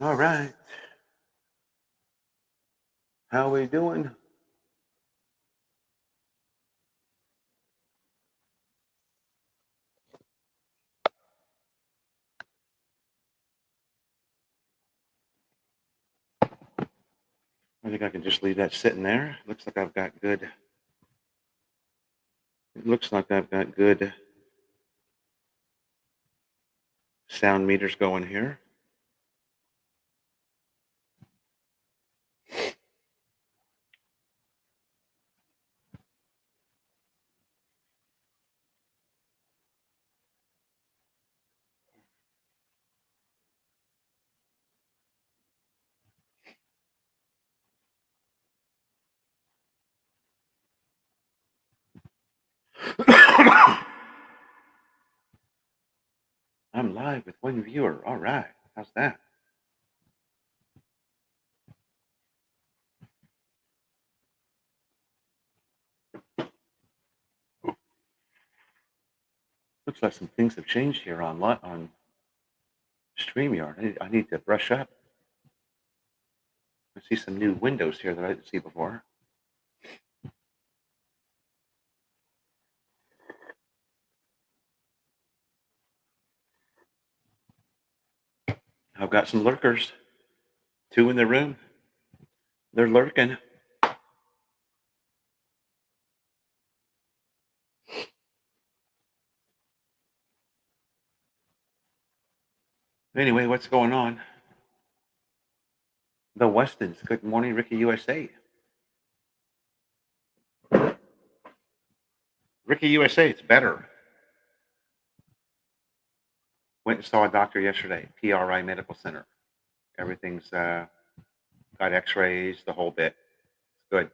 All right. How we doing? I think I can just leave that sitting there. Looks like I've got good. It looks like I've got good sound meters going here. I'm live with one viewer. All right. How's that? Looks like some things have changed here on StreamYard. I need to brush up. I see some new windows here that I didn't see before. I've got some lurkers. 2 in the room. They're lurking. Anyway, what's going on? The Westons. Good morning, Ricky USA. Ricky USA, it's better. Went and saw a doctor yesterday, PRI Medical Center. Everything's got x-rays, the whole bit. It's good.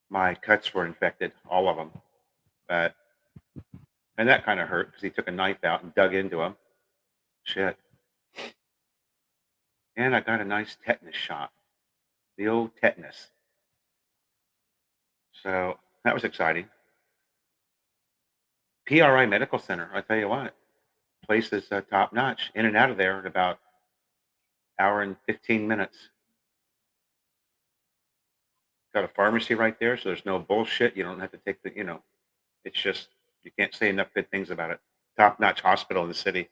My cuts were infected, all of them. And that kind of hurt because he took a knife out and dug into them. Shit. And I got a nice tetanus shot. The old tetanus. So that was exciting. PRI Medical Center, I tell you what, place is top notch. In and out of there in about hour and 15 minutes. Got a pharmacy right there, so there's no bullshit. You don't have to take it's just, you can't say enough good things about it. Top notch hospital in the city.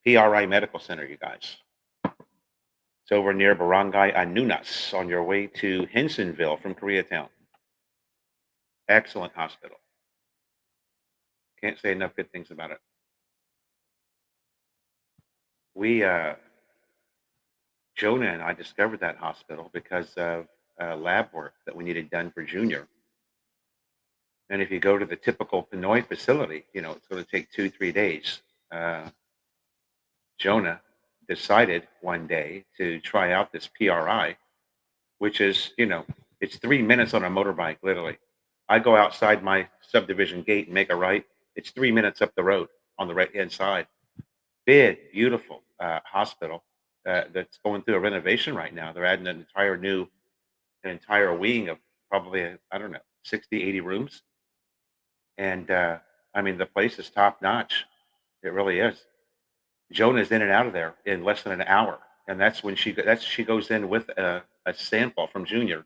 PRI Medical Center, you guys. It's over near Barangay Anunas on your way to Hensonville from Koreatown. Excellent hospital. Can't say enough good things about it. We, Jonah and I discovered that hospital because of lab work that we needed done for Junior. And if you go to the typical Pinoy facility, it's going to take 2-3 days. Jonah decided one day to try out this PRI, which is, it's 3 minutes on a motorbike, literally. I go outside my subdivision gate and make a right. It's 3 minutes up the road on the right-hand side. Big, beautiful hospital that's going through a renovation right now. They're adding an entire wing of probably, 60, 80 rooms. And the place is top notch. It really is. Jonah's in and out of there in less than an hour. And that's when she goes in with a sample from Junior.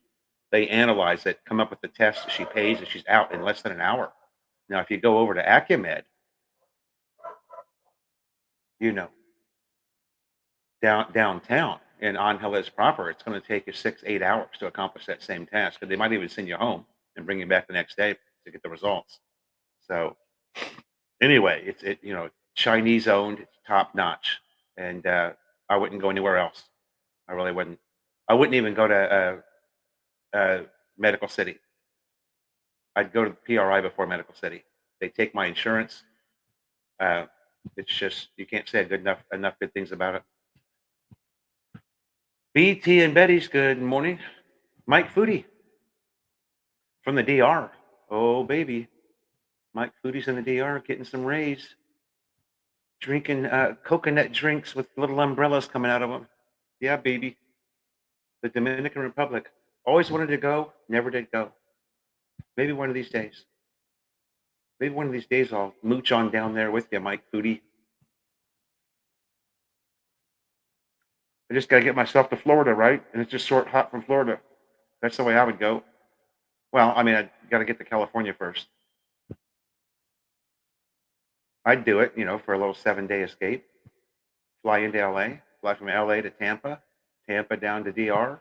They analyze it, come up with the test, she pays, and she's out in less than an hour. Now, if you go over to Acumed, downtown in Angeles proper, it's going to take you 6-8 hours to accomplish that same task. And they might even send you home and bring you back the next day to get the results. So anyway, it's Chinese owned, it's top notch, and I wouldn't go anywhere else. I really wouldn't. I wouldn't even go to Medical City. I'd go to the PRI before Medical City. They take my insurance. It's just, you can't say enough good things about it. BT and Betty's, good morning. Mike Foodie from the DR. Oh, baby. Mike Foodie's in the DR getting some rays. Drinking coconut drinks with little umbrellas coming out of them. Yeah, baby. The Dominican Republic. Always wanted to go, never did go. Maybe one of these days. Maybe one of these days I'll mooch on down there with you, Mike Foodie. I just got to get myself to Florida, right? And it's just short hop from Florida. That's the way I would go. Well, I mean, I got to get to California first. I'd do it, for a little 7-day escape. Fly into LA, fly from LA to Tampa, Tampa down to DR.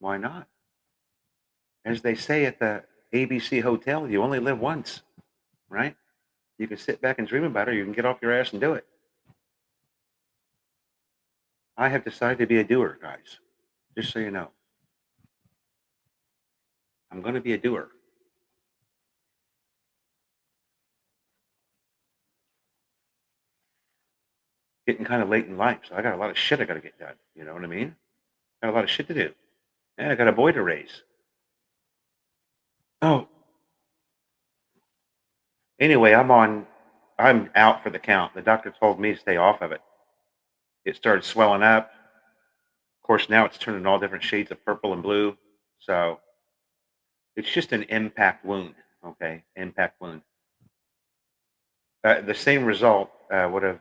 Why not? As they say at the ABC Hotel, you only live once, right? You can sit back and dream about it, or you can get off your ass and do it. I have decided to be a doer, guys. Just so you know. I'm going to be a doer. Getting kind of late in life, so I got a lot of shit I got to get done. You know what I mean? Got a lot of shit to do. And I got a boy to raise. Oh, anyway, I'm out for the count. The doctor told me to stay off of it. It started swelling up. Of course, now it's turning all different shades of purple and blue. So it's just an impact wound. Okay, impact wound. The same result would have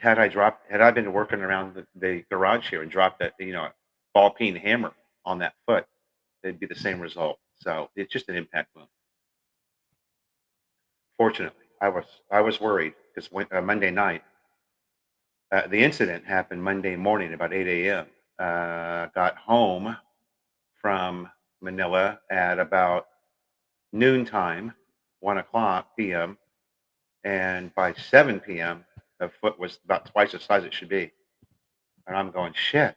had I been working around the garage here and dropped a ball peen hammer on that foot, it'd be the same result. So it's just an impact wound. Fortunately, I was worried because Monday night, the incident happened Monday morning about 8 a.m. Got home from Manila at about noontime, 1 o'clock p.m. And by 7 p.m., the foot was about twice the size it should be. And I'm going, shit,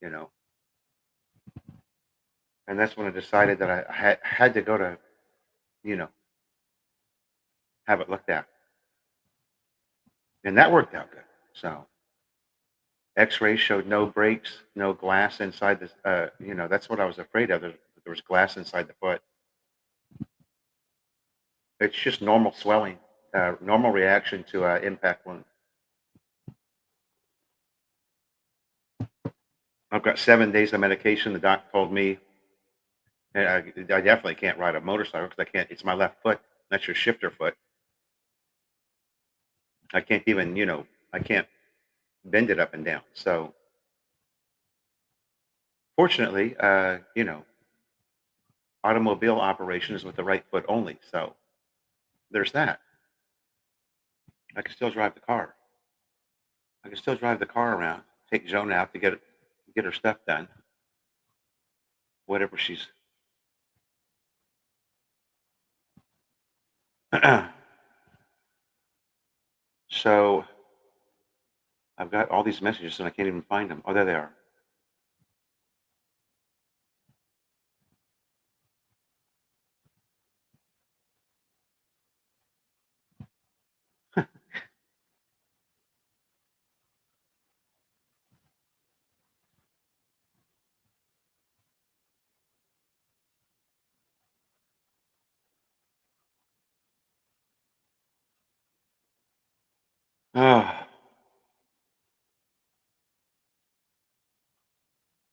you know. And that's when I decided that I had to go to, you know, have it looked at. And that worked out good. So x-rays showed no breaks, no glass inside the, that's what I was afraid of. There was glass inside the foot. It's just normal swelling, normal reaction to impact wound. I've got 7 days of medication. The doc told me I definitely can't ride a motorcycle because I can't. It's my left foot. That's your shifter foot. I can't even, I can't bend it up and down. So fortunately, automobile operation is with the right foot only. So there's that. I can still drive the car. I can still drive the car around. Take Joan out to get her stuff done. Whatever she's. So I've got all these messages and I can't even find them. Oh, there they are.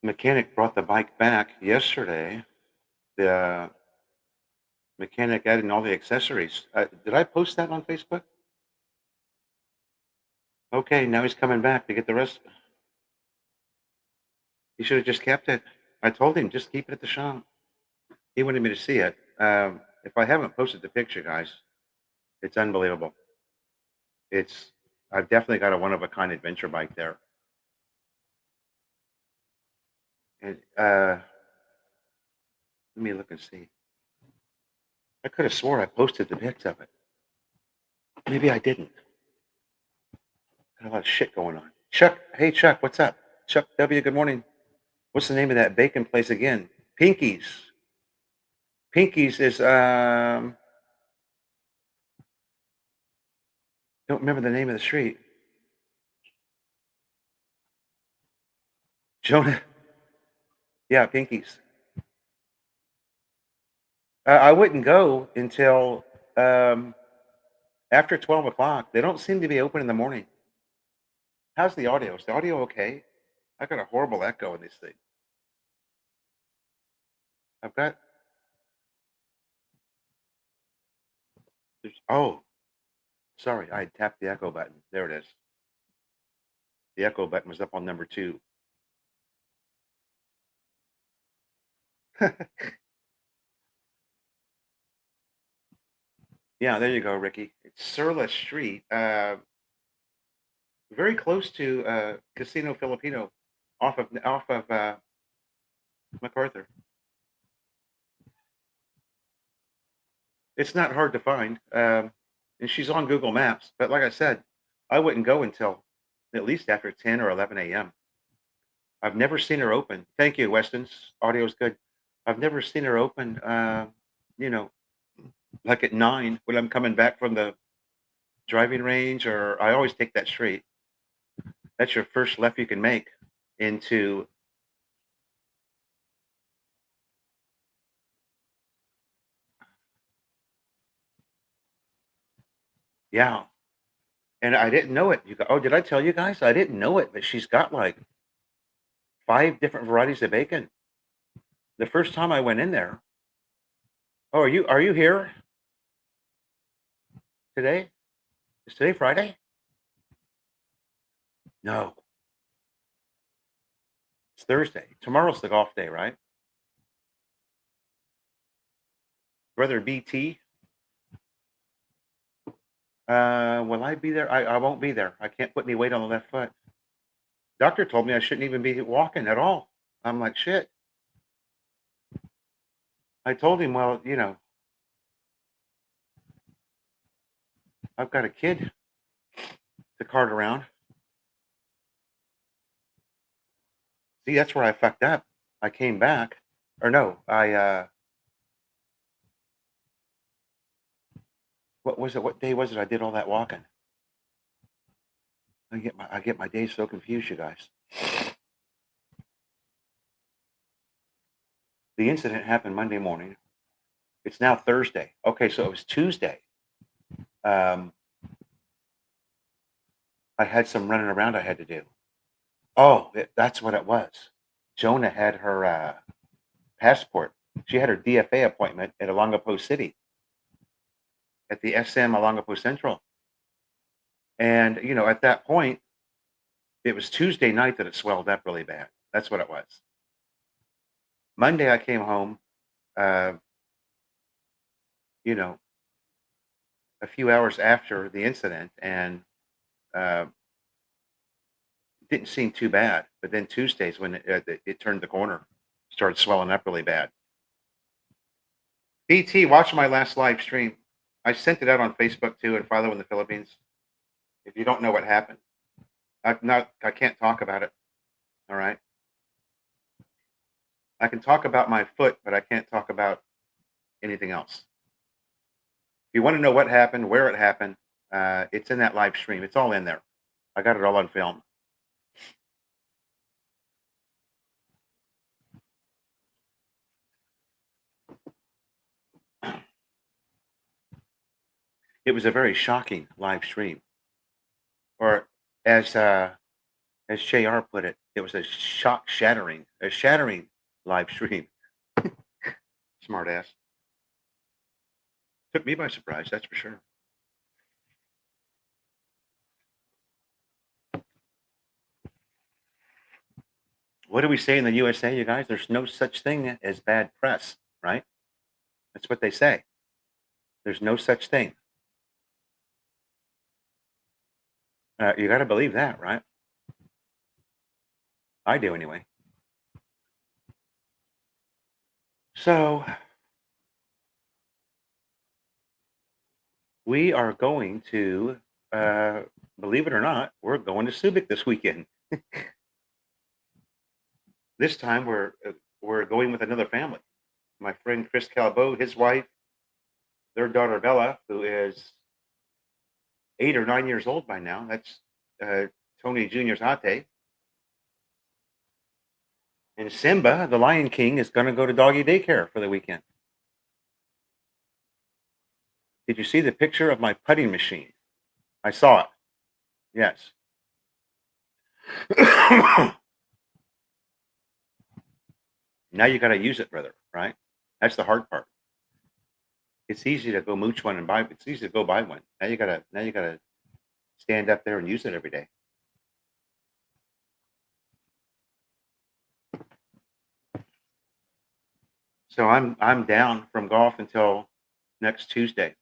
Mechanic brought the bike back yesterday. The mechanic added in all the accessories. Did I post that on Facebook? Okay, now he's coming back to get the rest. He should have just kept it. I told him just keep it at the shop. He wanted me to see it. If I haven't posted the picture, guys, it's unbelievable. I've definitely got a one of a kind adventure bike there. And let me look and see. I could have swore I posted the pics of it. Maybe I didn't. Got a lot of shit going on. Chuck, hey Chuck, what's up? Chuck W, good morning. What's the name of that bacon place again? Pinky's. Pinky's is don't remember the name of the street. Jonah. Yeah, Pinky's. I wouldn't go until after 12 o'clock. They don't seem to be open in the morning. How's the audio? Is the audio okay? I got a horrible echo in this thing. I've got. Oh, sorry. I tapped the echo button. There it is. The echo button was up on number 2. Yeah, there you go, Ricky. It's Surla Street, very close to Casino Filipino, off of MacArthur. It's not hard to find, and she's on Google Maps. But like I said, I wouldn't go until at least after 10 or 11 a.m. I've never seen her open. Thank you, Weston's audio's good. I've never seen her open. You know, like at 9 when I'm coming back from the driving range, or I always take that straight. That's your first left you can make into. Yeah, and I didn't know it. You go, oh, did I tell you guys? I didn't know it, but she's got like 5 different varieties of bacon. The first time I went in there, oh, are you here today? Is today Friday? No, it's Thursday. Tomorrow's the golf day, right? Brother BT, will I be there? I won't be there. I can't put any weight on the left foot. Doctor told me I shouldn't even be walking at all. I'm like, shit. I told him, well, I've got a kid to cart around. See, that's where I fucked up. I came back, or no, what was it? What day was it? I did all that walking. I get my days so confused, you guys. The incident happened Monday morning. It's now Thursday. Okay, so it was Tuesday. I had some running around I had to do. Oh, that's what it was. Jonah had her passport. She had her DFA appointment at Olongapo City at the SM Olongapo Central. And, at that point, it was Tuesday night that it swelled up really bad. That's what it was. Monday, I came home, uh, a few hours after the incident, and uh, it didn't seem too bad. But then Tuesdays, when it turned the corner, started swelling up really bad. BT, watch my last live stream. I sent it out on Facebook too, and Philo in the Philippines. If you don't know what happened, I can't talk about it. All right. I can talk about my foot, but I can't talk about anything else. If you want to know what happened, where it happened, it's in that live stream. It's all in there. I got it all on film. It was a very shocking live stream, or as JR put it, it was a shattering live stream. Smart ass. Took me by surprise, that's for sure. What do we say in the USA, you guys? There's no such thing as bad press, right? That's what they say. There's no such thing. You got to believe that, right? I do anyway. So we are going to, believe it or not, we're going to Subic this weekend. This time we're going with another family. My friend Chris Calbo, his wife, their daughter Bella, who is 8 or 9 years old by now. That's Tony Jr.'s ate. And Simba, the Lion King, is going to go to doggy daycare for the weekend. Did you see the picture of my putting machine? I saw it. Yes. Now you got to use it, brother, right? That's the hard part. It's easy to go mooch one and buy. It's easy to go buy one. Now you gotta stand up there and use it every day. So I'm down from golf until next Tuesday.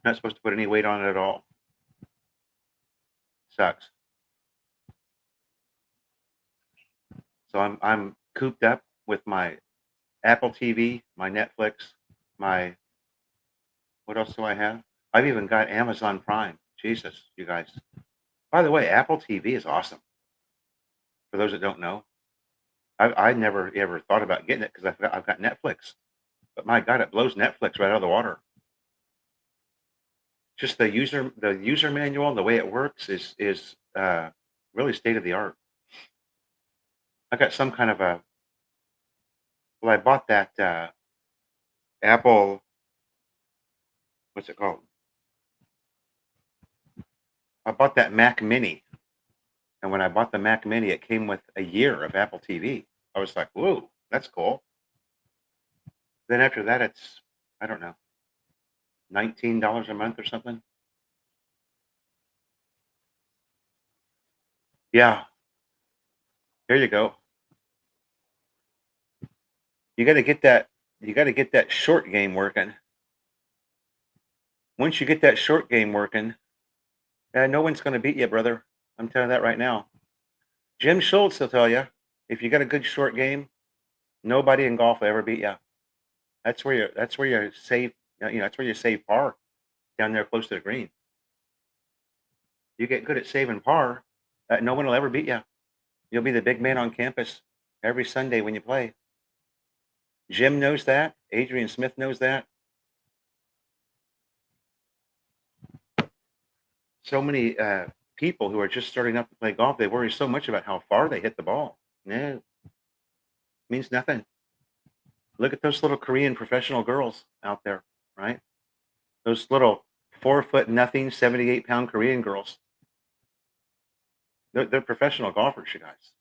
Not supposed to put any weight on it at all. Sucks. So I'm cooped up with my Apple TV, my Netflix, my what else do I have? I've even got Amazon Prime. Jesus, you guys. By the way, Apple TV is awesome. For those that don't know, I never ever thought about getting it because I've got Netflix. But my God, it blows Netflix right out of the water. Just the user manual and the way it works is really state of the art. I got some kind of a well, I bought that Apple. What's it called? I bought that Mac Mini, and when I bought the Mac Mini, it came with a year of Apple TV. I was like, "Whoa, that's cool." Then after that, it's I don't know, $19 a month or something. Yeah, here you go. You got to get that. You got to get that short game working. Once you get that short game working, no one's going to beat you, brother. I'm telling you that right now. Jim Schultz will tell you if you got a good short game, nobody in golf will ever beat you. That's where you save. That's where you save par down there close to the green. You get good at saving par, no one will ever beat you. You'll be the big man on campus every Sunday when you play. Jim knows that. Adrian Smith knows that. So many people who are just starting up to play golf, they worry so much about how far they hit the ball. No, means nothing. Look at those little Korean professional girls out there, right? Those little 4 foot nothing, 78-pound Korean girls. They're professional golfers, you guys.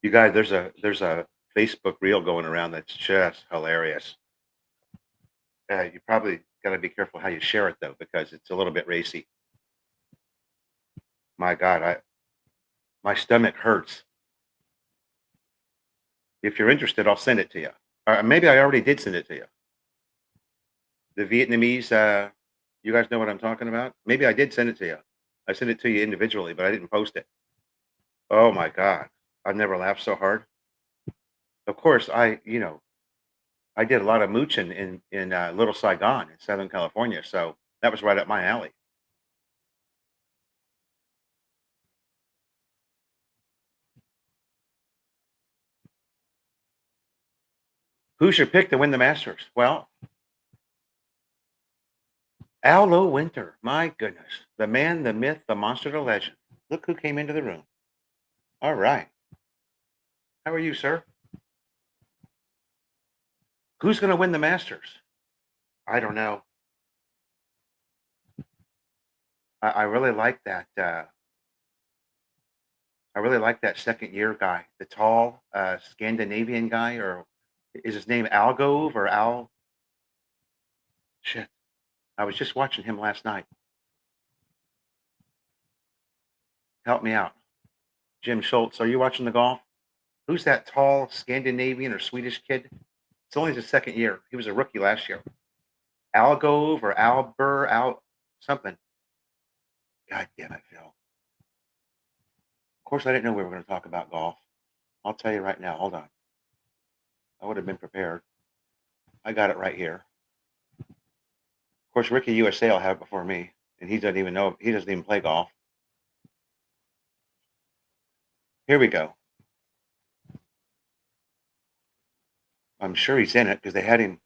You guys, there's a Facebook reel going around that's just hilarious. You probably got to be careful how you share it though, because it's a little bit racy. My God, my stomach hurts. If you're interested, I'll send it to you. Maybe I already did send it to you. The Vietnamese, you guys know what I'm talking about? Maybe I did send it to you. I sent it to you individually, but I didn't post it. Oh my God, I've never laughed so hard. Of course, I did a lot of mooching in Little Saigon in Southern California, so that was right up my alley. Who's your pick to win the Masters? Well, Allo Winter. My goodness, the man, the myth, the monster, the legend. Look who came into the room. All right, how are you, sir? Who's going to win the Masters? I don't know. I really like that. I really like that second year guy, the tall Scandinavian guy, or is his name Algove or Al? Shit, I was just watching him last night. Help me out, Jim Schultz. Are you watching the golf? Who's that tall Scandinavian or Swedish kid? It's only his second year. He was a rookie last year. Algove or Albur Al something. God damn it, Phil. Of course, I didn't know we were going to talk about golf. I'll tell you right now. Hold on. I would have been prepared. I got it right here. Of course, Ricky USA will have it before me, and he doesn't even know. He doesn't even play golf. Here we go. I'm sure he's in it because they had him.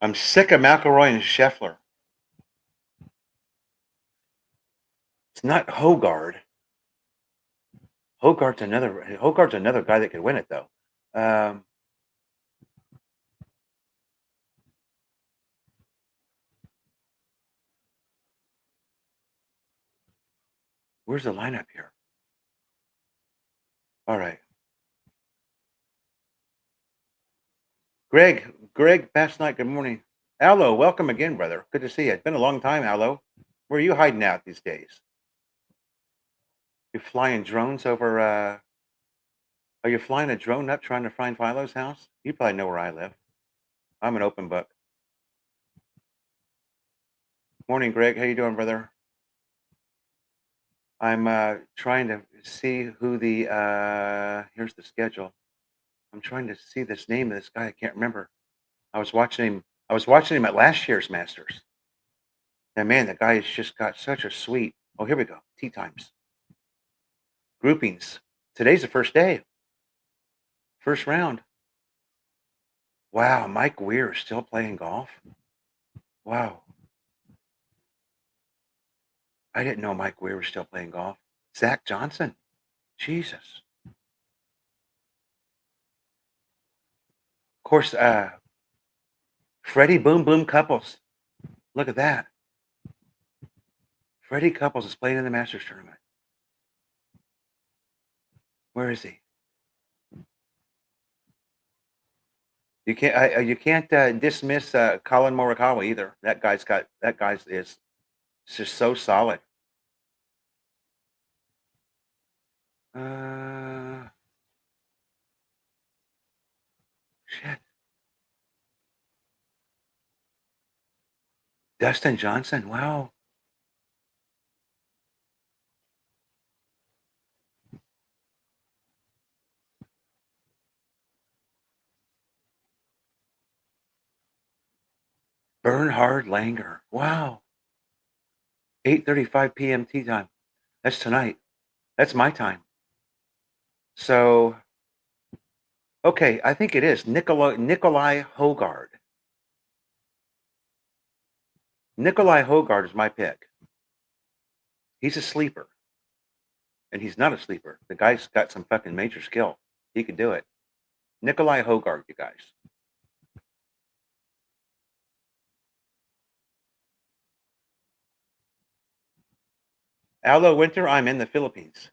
I'm sick of McElroy and Scheffler. It's not Hogard. Hogarth's another guy that could win it though. Um, where's the lineup here? All right. Greg, past night, good morning. Allo, welcome again, brother. Good to see you. It's been a long time, Allo. Where are you hiding out these days? You're flying drones over, are you flying a drone up trying to find Philo's house? You probably know where I live. I'm an open book. Morning, Greg. How you doing, brother? I'm trying to see who the, here's the schedule. I'm trying to see this name of this guy. I can't remember. I was watching him at last year's Masters. And man, the guy has just got such a sweet. Oh, here we go. Tee times. Groupings. Today's the first day. First round. Wow, Mike Weir is still playing golf. Wow. I didn't know Mike Weir was still playing golf. Zach Johnson. Jesus. Of course, Freddie Boom Boom Couples. Look at that. Freddie Couples is playing in the Masters tournament. Where is he? You can't dismiss Colin Morikawa either. That guy's is just so solid. Shit. Dustin Johnson. Wow. Bernhard Langer. Wow. 8:35 p.m. tea time. That's tonight. That's my time. So, okay, I think it is Nikolai Hogard. Nikolai Hogard is my pick. He's a sleeper. And he's not a sleeper. The guy's got some fucking major skill. He could do it. Nikolai Hogard, you guys. Aldo Winter, I'm in the Philippines.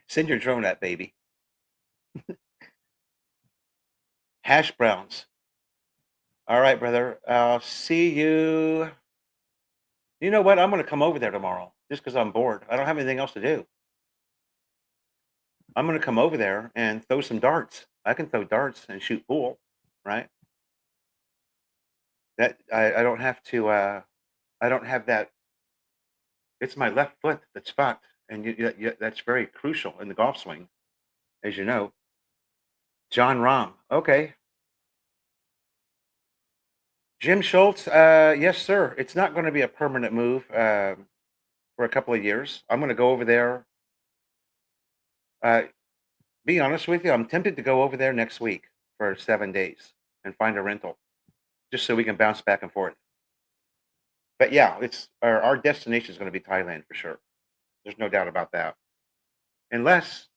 Send your drone up, baby. Hash browns. All right, brother. I'll see you. You know what? I'm going to come over there tomorrow just because I'm bored. I don't have anything else to do. I'm going to come over there and throw some darts. I can throw darts and shoot pool, right? That I don't have to. I don't have that. It's my left foot that's fucked, and that's very crucial in the golf swing, as you know. John Rahm. Okay. Jim Schultz. Yes, sir. It's not going to be a permanent move for a couple of years. I'm going to go over there. Be honest with you, I'm tempted to go over there next week for 7 days and find a rental, just so we can bounce back and forth. But yeah, it's our destination is going to be Thailand for sure. There's no doubt about that. Unless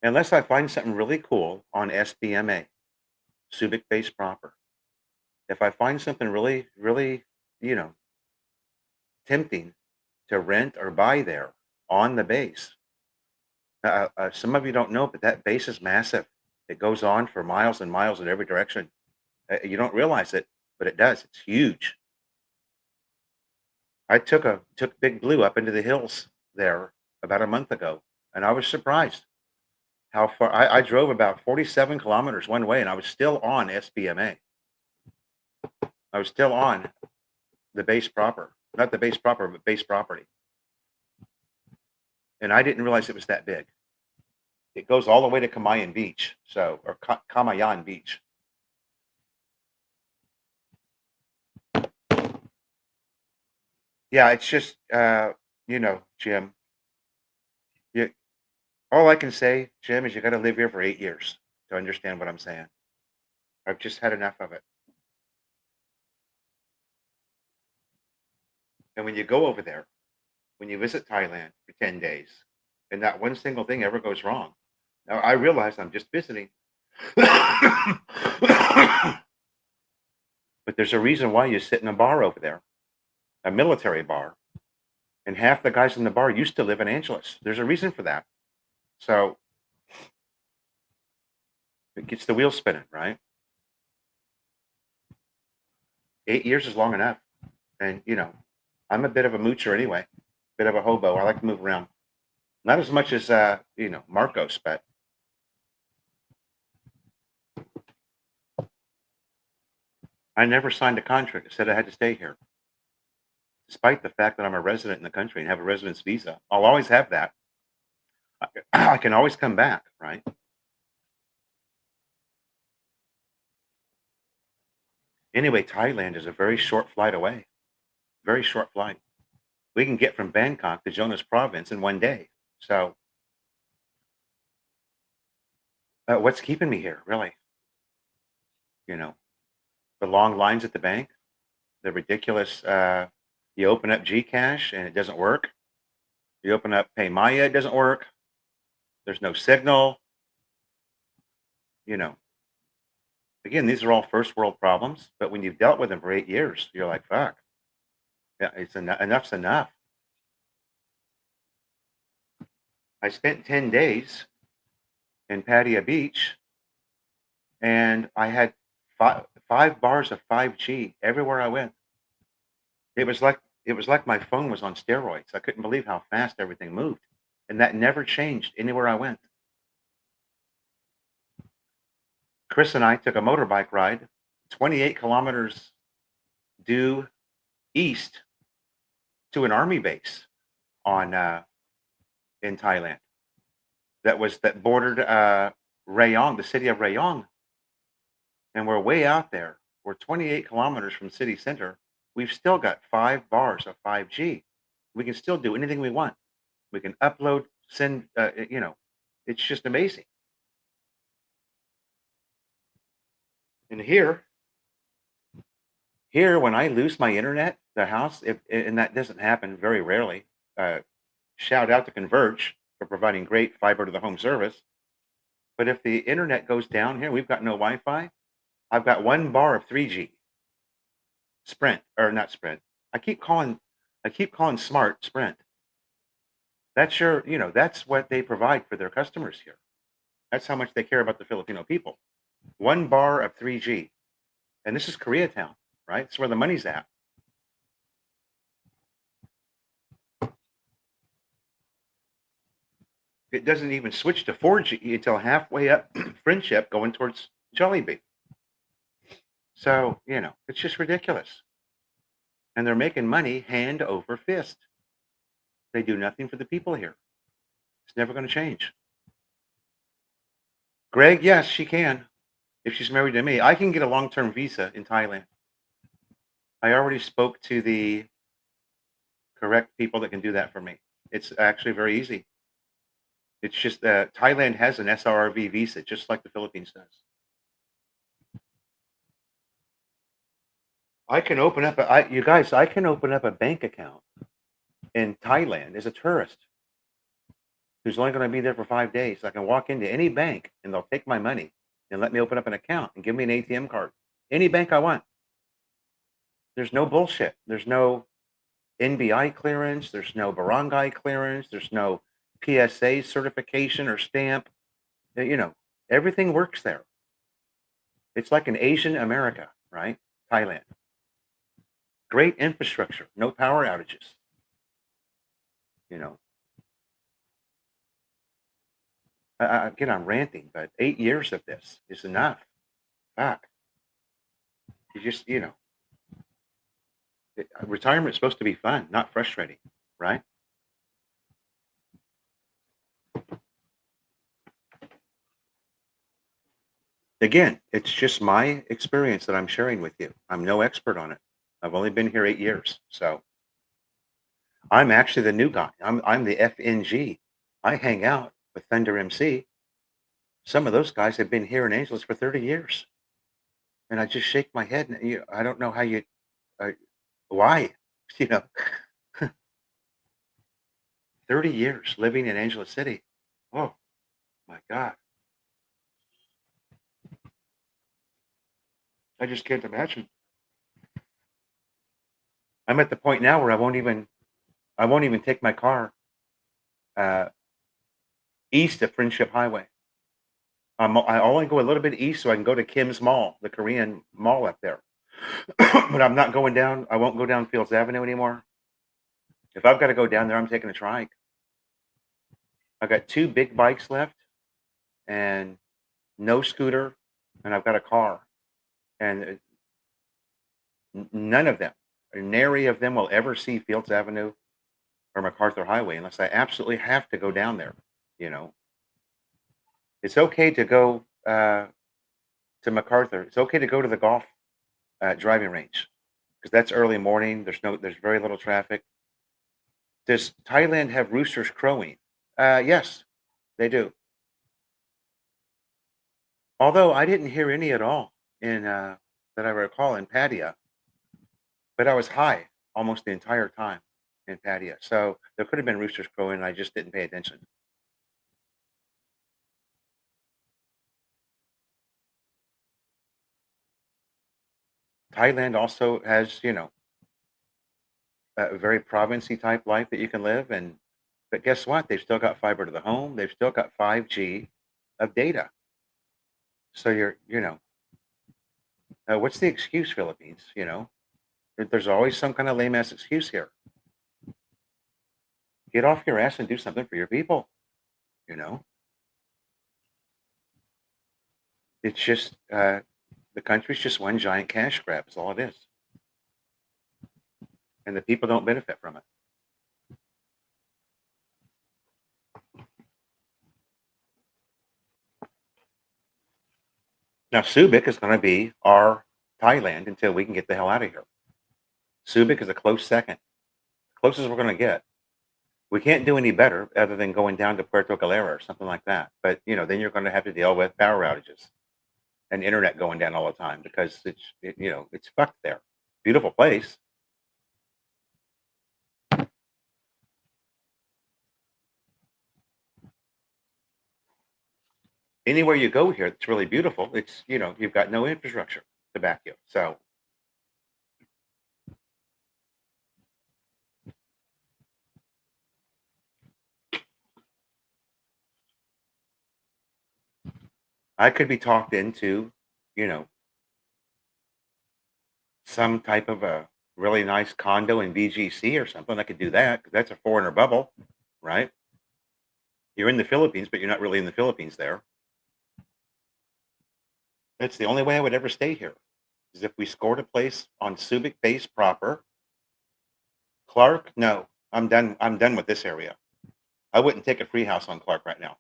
I find something really cool on SBMA, Subic Base Proper. If I find something really, really, tempting to rent or buy there on the base. Some of you don't know, but that base is massive. It goes on for miles and miles in every direction. You don't realize it, but it does. It's huge. I took Big Blue up into the hills there about a month ago, and I was surprised how far I drove about 47 kilometers one way, and I was still on SBMA. I was still on the base proper, not the base proper, but base property. And I didn't realize it was that big. It goes all the way to Kamayan Beach, or Kamayan Beach. Yeah, it's just, Jim, all I can say, Jim, is you got to live here for 8 years to understand what I'm saying. I've just had enough of it. And when you go over there, when you visit Thailand for 10 days, and not one single thing ever goes wrong. Now, I realize I'm just visiting. But there's a reason why you sit in a bar over there, a military bar, and half the guys in the bar used to live in Angeles. There's a reason for that. So It gets the wheels spinning, right? 8 years is long enough. And, I'm a bit of a moocher anyway, bit of a hobo. I like to move around. Not as much as, Marcos, but I never signed a contract that said I had to stay here, despite the fact that I'm a resident in the country and have a residence visa. I'll always have that. I can always come back, right? Anyway, Thailand is a very short flight away. Very short flight. We can get from Bangkok to Jonas Province in one day. So, what's keeping me here, really? You know, the long lines at the bank, the ridiculous. You open up Gcash and it doesn't work. You open up PayMaya, it doesn't work. There's no signal. You know, again, these are all first world problems. But when you've dealt with them for 8 years, you're like, fuck, yeah, it's enough's enough. I spent 10 days in Pattaya Beach, and I had five bars of 5G everywhere I went. It was like my phone was on steroids. I couldn't believe how fast everything moved, and that never changed anywhere I went. Chris and I took a motorbike ride, 28 kilometers due east to an army base on in Thailand that bordered Rayong, the city of Rayong, and we're way out there. We're 28 kilometers from city center. We've still got 5 bars of 5G. We can still do anything we want. We can upload, send. It's just amazing. And here, when I lose my internet, the house, and that doesn't happen very rarely. Uh, Shout out to Converge for providing great fiber to the home service. But if the internet goes down here, we've got no Wi-Fi. I've got 1 bar of 3G. Sprint, or not Sprint. I keep calling Smart Sprint. That's what they provide for their customers here. That's how much they care about the Filipino people. 1 bar of 3G. And this is Koreatown, right? It's where the money's at. It doesn't even switch to 4G until halfway up Friendship going towards Jollibee. So, it's just ridiculous. And they're making money hand over fist. They do nothing for the people here. It's never going to change. Greg, yes, she can. If she's married to me, I can get a long-term visa in Thailand. I already spoke to the correct people that can do that for me. It's actually very easy. It's just that Thailand has an SRV visa, just like the Philippines does. I can open up I can open up a bank account in Thailand as a tourist who's only going to be there for 5 days. I can walk into any bank and they'll take my money and let me open up an account and give me an ATM card. Any bank I want. There's no bullshit. There's no NBI clearance. There's no barangay clearance. There's no PSA certification or stamp. Everything works there. It's like an Asian America, right? Thailand. Great infrastructure, no power outages. Again, I'm ranting, but 8 years of this is enough. Fuck. You just, retirement is supposed to be fun, not frustrating, right? Again, it's just my experience that I'm sharing with you. I'm no expert on it. I've only been here 8 years, so I'm actually the new guy. I'm the FNG. I hang out with Thunder MC. Some of those guys have been here in Angeles for 30 years, and I just shake my head. And I don't know why. You know, 30 years living in Angeles City. Oh my God. I just can't imagine. I'm at the point now where I won't even take my car east of Friendship Highway. I only go a little bit east so I can go to Kim's Mall, the Korean mall up there. But I'm not going down. I won't go down Fields Avenue anymore. If I've got to go down there, I'm taking a trike. I've got 2 big bikes left and no scooter, and I've got a car. And none of them, or nary of them, will ever see Fields Avenue or MacArthur Highway unless I absolutely have to go down there. You know, it's okay to go to MacArthur. It's okay to go to the golf driving range because that's early morning. There's very little traffic. Does Thailand have roosters crowing? Yes, they do. Although I didn't hear any at all in that I recall in Pattaya, but I was high almost the entire time in Pattaya, so there could have been roosters crowing, and I just didn't pay attention. Thailand also has, a very provincey type life that you can live, and but guess what? They've still got fiber to the home. They've still got 5G of data. So what's the excuse, Philippines? There's always some kind of lame ass excuse here. Get off your ass and do something for your people. You know, it's just the country's just one giant cash grab. Is all it is, and the people don't benefit from it. Now, Subic is going to be our Thailand until we can get the hell out of here. Subic is a close second, closest we're going to get. We can't do any better other than going down to Puerto Galera or something like that. But then you're going to have to deal with power outages and internet going down all the time because it's fucked there. Beautiful place. Anywhere you go here, it's really beautiful. It's you've got no infrastructure to back you. So I could be talked into, some type of a really nice condo in BGC or something. I could do that because that's a foreigner bubble, right? You're in the Philippines, but you're not really in the Philippines there. That's the only way I would ever stay here is if we scored a place on Subic Base proper. Clark, no, I'm done. I'm done with this area. I wouldn't take a free house on Clark right now.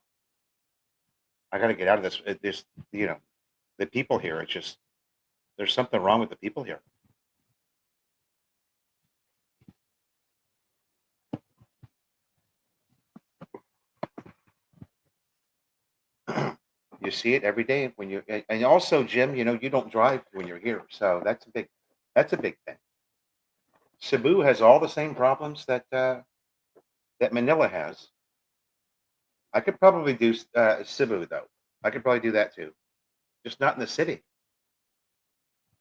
I got to get out of this. The people here. It's just there's something wrong with the people here. You see it every day when and also, Jim, you don't drive when you're here, so that's a big thing. Cebu has all the same problems that Manila has. I could probably do Cebu though. I could probably do that too, just not in the city.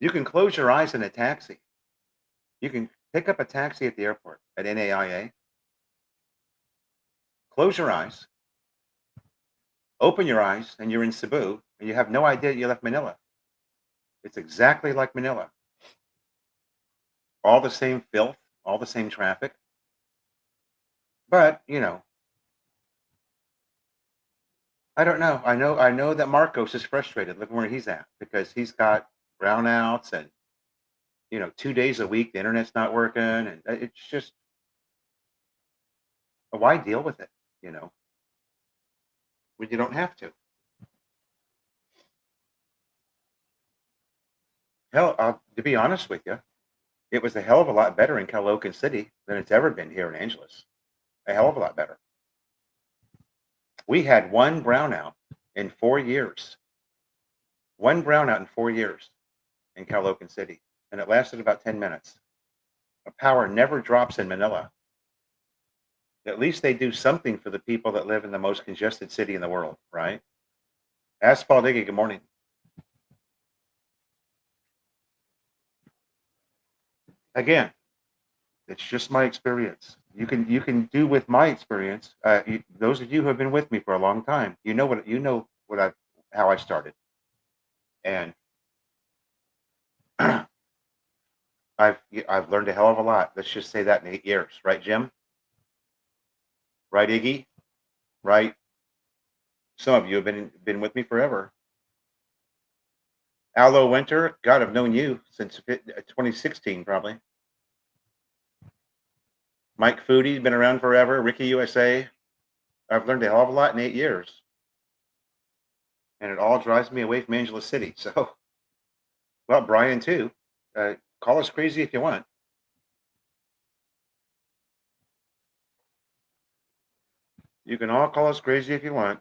You can close your eyes in a taxi. You can pick up a taxi at the airport at NAIA. Close your eyes, open your eyes, and you're in Cebu, and you have no idea you left Manila. It's exactly like Manila. All the same filth, all the same traffic. But, I don't know. I know that Marcos is frustrated. Look where he's at because he's got brownouts and 2 days a week the internet's not working, and it's just why deal with it, when you don't have to. Hell, to be honest with you, it was a hell of a lot better in Caloocan City than it's ever been here in Angeles. A hell of a lot better. We had one brownout in 4 years. One brownout in 4 years in Caloocan City, and it lasted about 10 minutes. The power never drops in Manila. At least they do something for the people that live in the most congested city in the world, right? Asphalt Iggy, good morning. Again, it's just my experience. You can do with my experience. Those of you who have been with me for a long time, you know what I've how I started. And I've learned a hell of a lot. Let's just say that in 8 years, right, Jim? Right, Iggy? Right? Some of you have been with me forever. Aloe Winter, God, I've known you since 2016, probably. Mike Foodie's been around forever. Ricky USA. I've learned a hell of a lot in 8 years. And it all drives me away from Angeles City. So, well, Brian, too. Call us crazy if you want. You can all call us crazy if you want.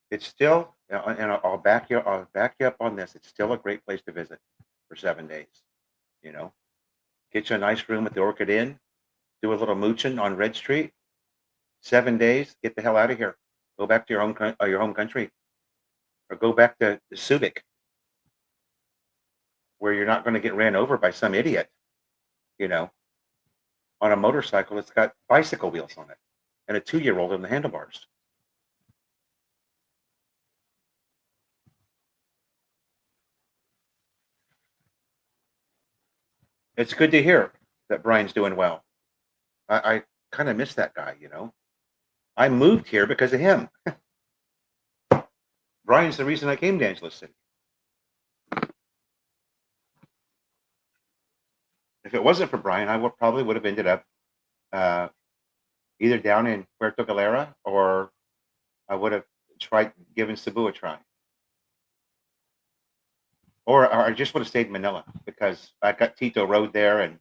It's still, and I'll back you. I'll back you up on this. It's still a great place to visit for 7 days. You know, get you a nice room at the Orchid Inn. Do a little mooching on Red Street. 7 days. Get the hell out of here. Go back to your home country, or go back to Subic, where you're not going to get ran over by some idiot. You know, on a motorcycle that's got bicycle wheels on it and a 2-year-old in the handlebars. It's good to hear that Brian's doing well. I kind of miss that guy, you know. I moved here because of him. Brian's the reason I came to Angeles City. If it wasn't for Brian, I probably would have ended up either down in Puerto Galera, or I would have tried giving Cebu a try. Or I just would have stayed in Manila, because I got Tito Road there, and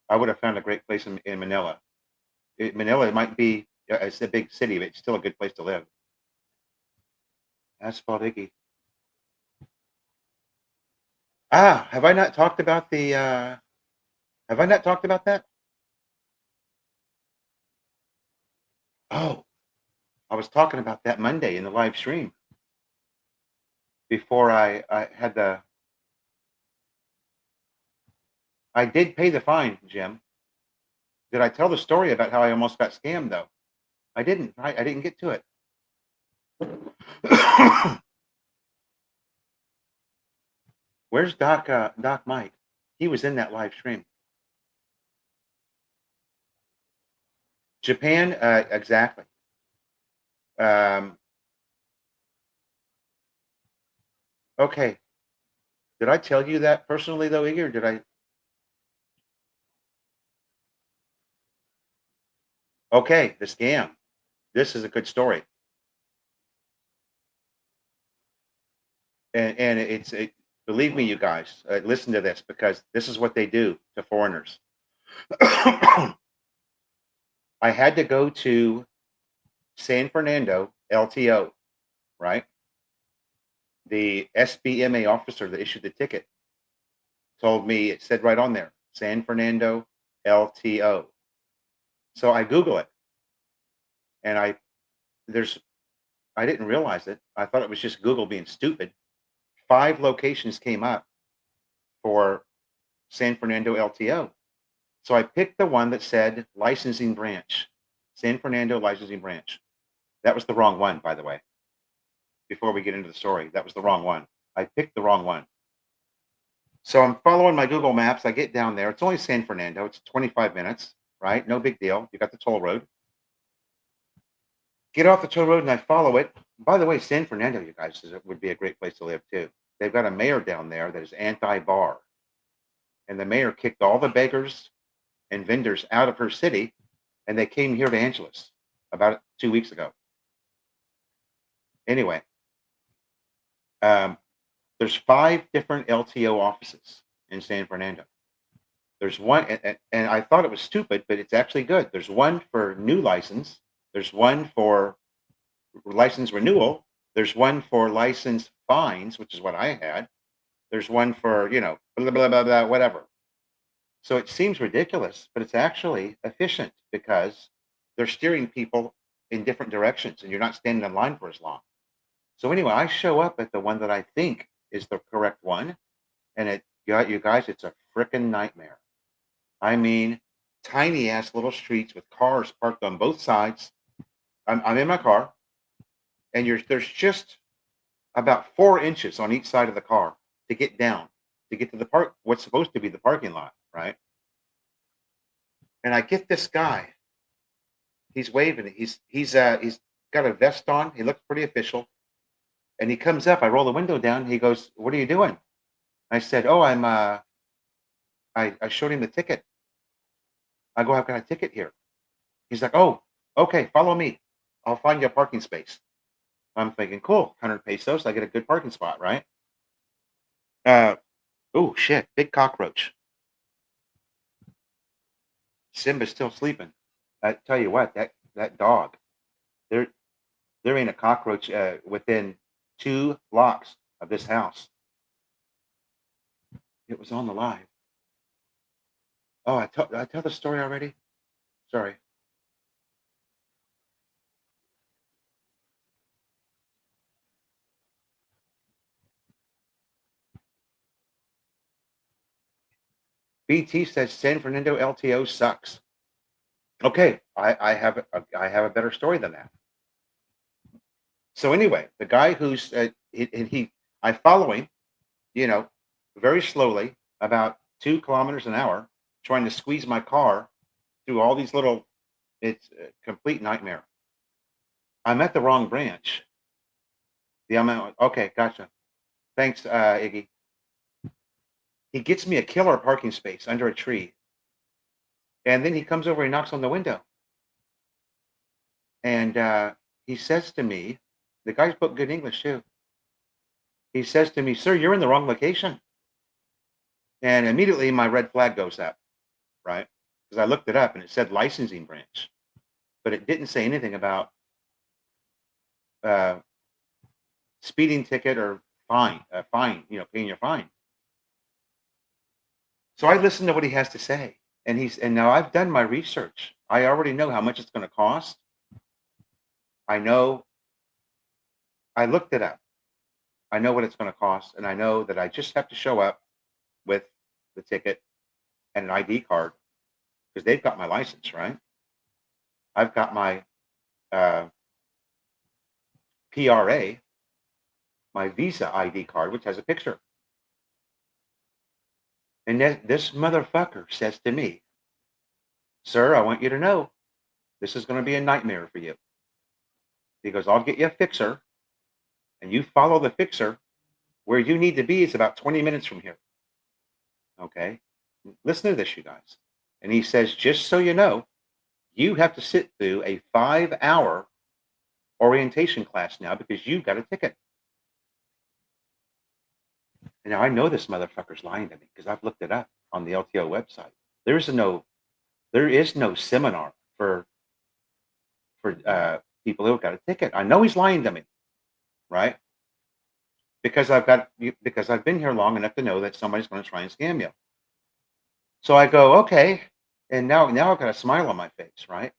I would have found a great place in Manila. Manila might be, it's a big city, but it's still a good place to live. Asphalt Iggy. Have I not talked about have I not talked about that? Oh, I was talking about that Monday in the live stream before I had I did pay the fine, Jim. Did I tell the story about how I almost got scammed, though? I didn't. I didn't get to it. Where's Doc Mike? He was in that live stream. Japan, exactly. Okay. Did I tell you that personally, though, Iggy, or did I? Okay, the scam. This is a good story. And believe me, you guys, listen to this, because this is what they do to foreigners. I had to go to San Fernando LTO, right? The SBMA officer that issued the ticket told me, it said right on there, San Fernando LTO. So I Google it, and I didn't realize it. I thought it was just Google being stupid. 5 locations came up for San Fernando LTO. So I picked the one that said licensing branch, San Fernando licensing branch. That was the wrong one, by the way. Before we get into the story, that was the wrong one. I picked the wrong one. So I'm following my Google Maps. I get down there. It's only San Fernando. It's 25 minutes, right? No big deal. You got the toll road. Get off the toll road and I follow it. By the way, San Fernando, you guys, would be a great place to live too. They've got a mayor down there that is anti-bar. And the mayor kicked all the beggars and vendors out of her city, and they came here to Angeles about 2 weeks ago. Anyway, there's 5 different LTO offices in San Fernando. There's one, and I thought it was stupid, but it's actually good. There's one for new license. There's one for license renewal. There's one for license fines, which is what I had. There's one for, blah, blah, blah, blah, whatever. So it seems ridiculous, but it's actually efficient, because they're steering people in different directions, and you're not standing in line for as long. So anyway, I show up at the one that I think is the correct one, and you guys, it's a freaking nightmare. I mean, tiny ass little streets with cars parked on both sides. I'm in my car. and there's just about 4 inches on each side of the car to get down, to get to the park, what's supposed to be the parking lot, right? And I get this guy. He's waving. He's got a vest on. He looks pretty official. And he comes up. I roll the window down. He goes, "What are you doing?" I said, "Oh, I showed him the ticket." I go, "I've got a ticket here." He's like, "Oh, okay, follow me. I'll find you a parking space." I'm thinking, cool, 100 pesos. I get a good parking spot, right? Oh shit, big cockroach. Simba's still sleeping. I tell you what, that dog, there ain't a cockroach within 2 blocks of this house. It was on the live. Oh, I tell the story already? Sorry. BT says San Fernando LTO sucks. Okay, I have a better story than that. So anyway, the guy who's I follow him, you know, very slowly, about 2 kilometers an hour, trying to squeeze my car through all these little. It's a complete nightmare. I'm at the wrong branch. The amount. Okay, gotcha. Thanks, Iggy. He gets me a killer parking space under a tree, and then he comes over and knocks on the window, and he says to me, the guy spoke good English too. He says to me, "Sir, you're in the wrong location." And immediately my red flag goes up, right? Because I looked it up and it said licensing branch, but it didn't say anything about uh, speeding ticket or fine, paying your fine. So I listened to what he has to say, and now I've done my research. I already know how much it's going to cost. I know. I looked it up. I know what it's going to cost, and I know that I just have to show up with the ticket and an ID card because they've got my license, right? I've got my uh, PRA, my Visa ID card, which has a picture. And this motherfucker says to me, "Sir, I want you to know this is going to be a nightmare for you." He goes, "I'll get you a fixer, and you follow the fixer where you need to be. It's about 20 minutes from here." Okay? Listen to this, you guys. And he says, "Just so you know, you have to sit through a 5-hour orientation class now because you got a ticket." And now I know this motherfucker's lying to me because I've looked it up on the LTO website. There is no seminar for people who got a ticket. I know he's lying to me, right? Because I've been here long enough to know that somebody's going to try and scam you. So I go, okay, and now I've got a smile on my face, right?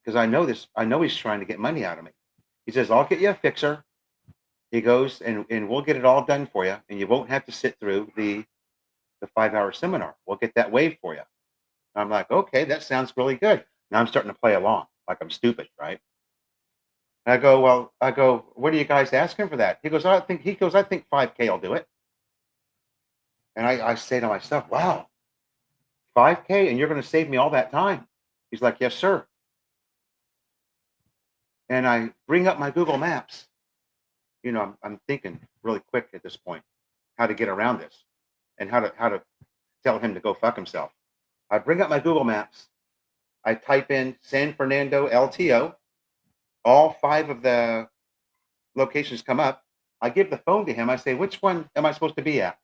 Because I know this. I know he's trying to get money out of me. He says, "I'll get you a fixer." He goes, and we'll get it all done for you, and you won't have to sit through the 5-hour seminar. We'll get that waived for you. I'm like, okay, that sounds really good. Now I'm starting to play along like I'm stupid, right? And I go, "What are you guys asking for that?" He goes, "I think 5K will do it." And I say to myself, wow, 5K and you're going to save me all that time. He's like, "Yes, sir." And I bring up my Google Maps. I'm thinking really quick at this point how to get around this and how to tell him to go fuck himself. I bring up my Google Maps. I type in San Fernando LTO. All 5 of the locations come up. I give the phone to him. I say, "Which one am I supposed to be at?"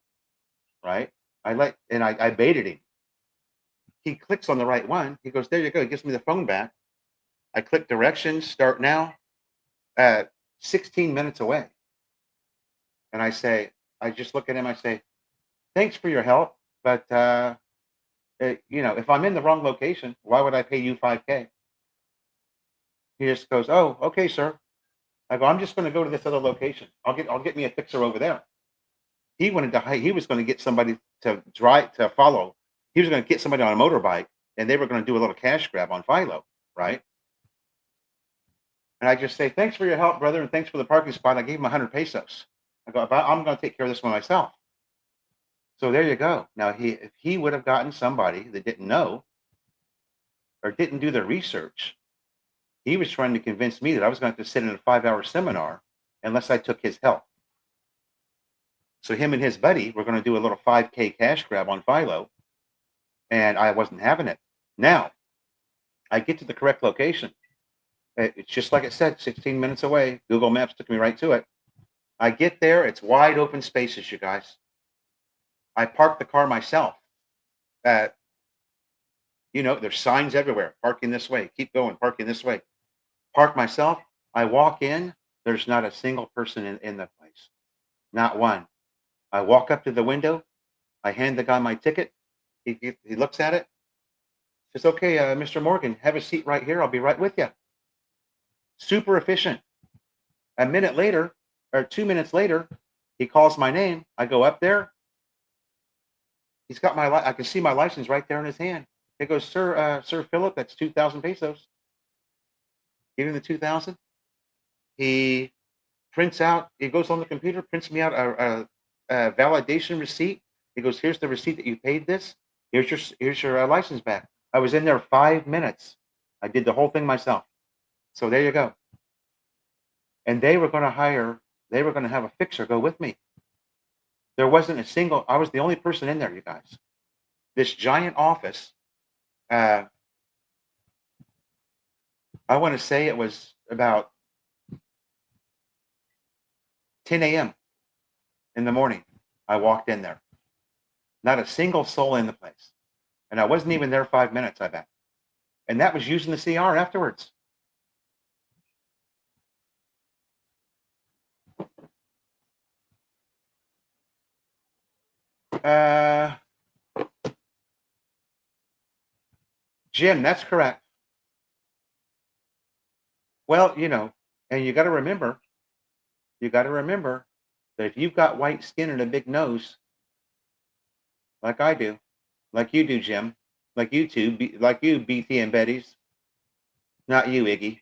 Right? I baited him. He clicks on the right one. He goes, "There you go." He gives me the phone back. I click directions, start now, at 16 minutes away. And I just look at him. I say, "Thanks for your help. But, if I'm in the wrong location, why would I pay you 5K? He just goes, "Oh, okay, sir." I go, "I'm just going to go to this other location. I'll get me a fixer over there." He was going to get somebody to follow. He was going to get somebody on a motorbike and they were going to do a little cash grab on Philo, right? And I just say, thanks for your help, brother, and thanks for the parking spot. I gave him 100 pesos. I go, I'm going to take care of this one myself. So there you go. Now, if he would have gotten somebody that didn't know or didn't do their research, he was trying to convince me that I was going to have to sit in a 5-hour seminar unless I took his help. So him and his buddy were going to do a little 5K cash grab on Philo, and I wasn't having it. Now, I get to the correct location. It's just like it said, 16 minutes away. Google Maps took me right to it. I get there. It's wide open spaces, you guys. I parked the car myself. There's signs everywhere. Parking this way. Keep going. Parking this way. Park myself. I walk in. There's not a single person in the place. Not one. I walk up to the window. I hand the guy my ticket. He looks at it. Says, okay, Mr. Morgan, have a seat right here. I'll be right with you. Super efficient. A minute later, or 2 minutes later, he calls my name. I go up there. He's got I can see my license right there in his hand. He goes, Sir Philip, that's 2,000 pesos. Give him the 2,000. He prints out, he goes on the computer, prints me out a validation receipt. He goes, here's the receipt that you paid this. Here's your license back. I was in there 5 minutes. I did the whole thing myself. So there you go. And they were going to have a fixer go with me. There wasn't a single, I was the only person in there, you guys. This giant office, I want to say it was about 10 a.m. in the morning. I walked in there. Not a single soul in the place. And I wasn't even there 5 minutes, I bet. And that was using the CR afterwards. Jim, that's correct. Well, and you got to remember that if you've got white skin and a big nose, like I do, like you do, Jim, like you two, like you, BT and Betty's, not you, Iggy.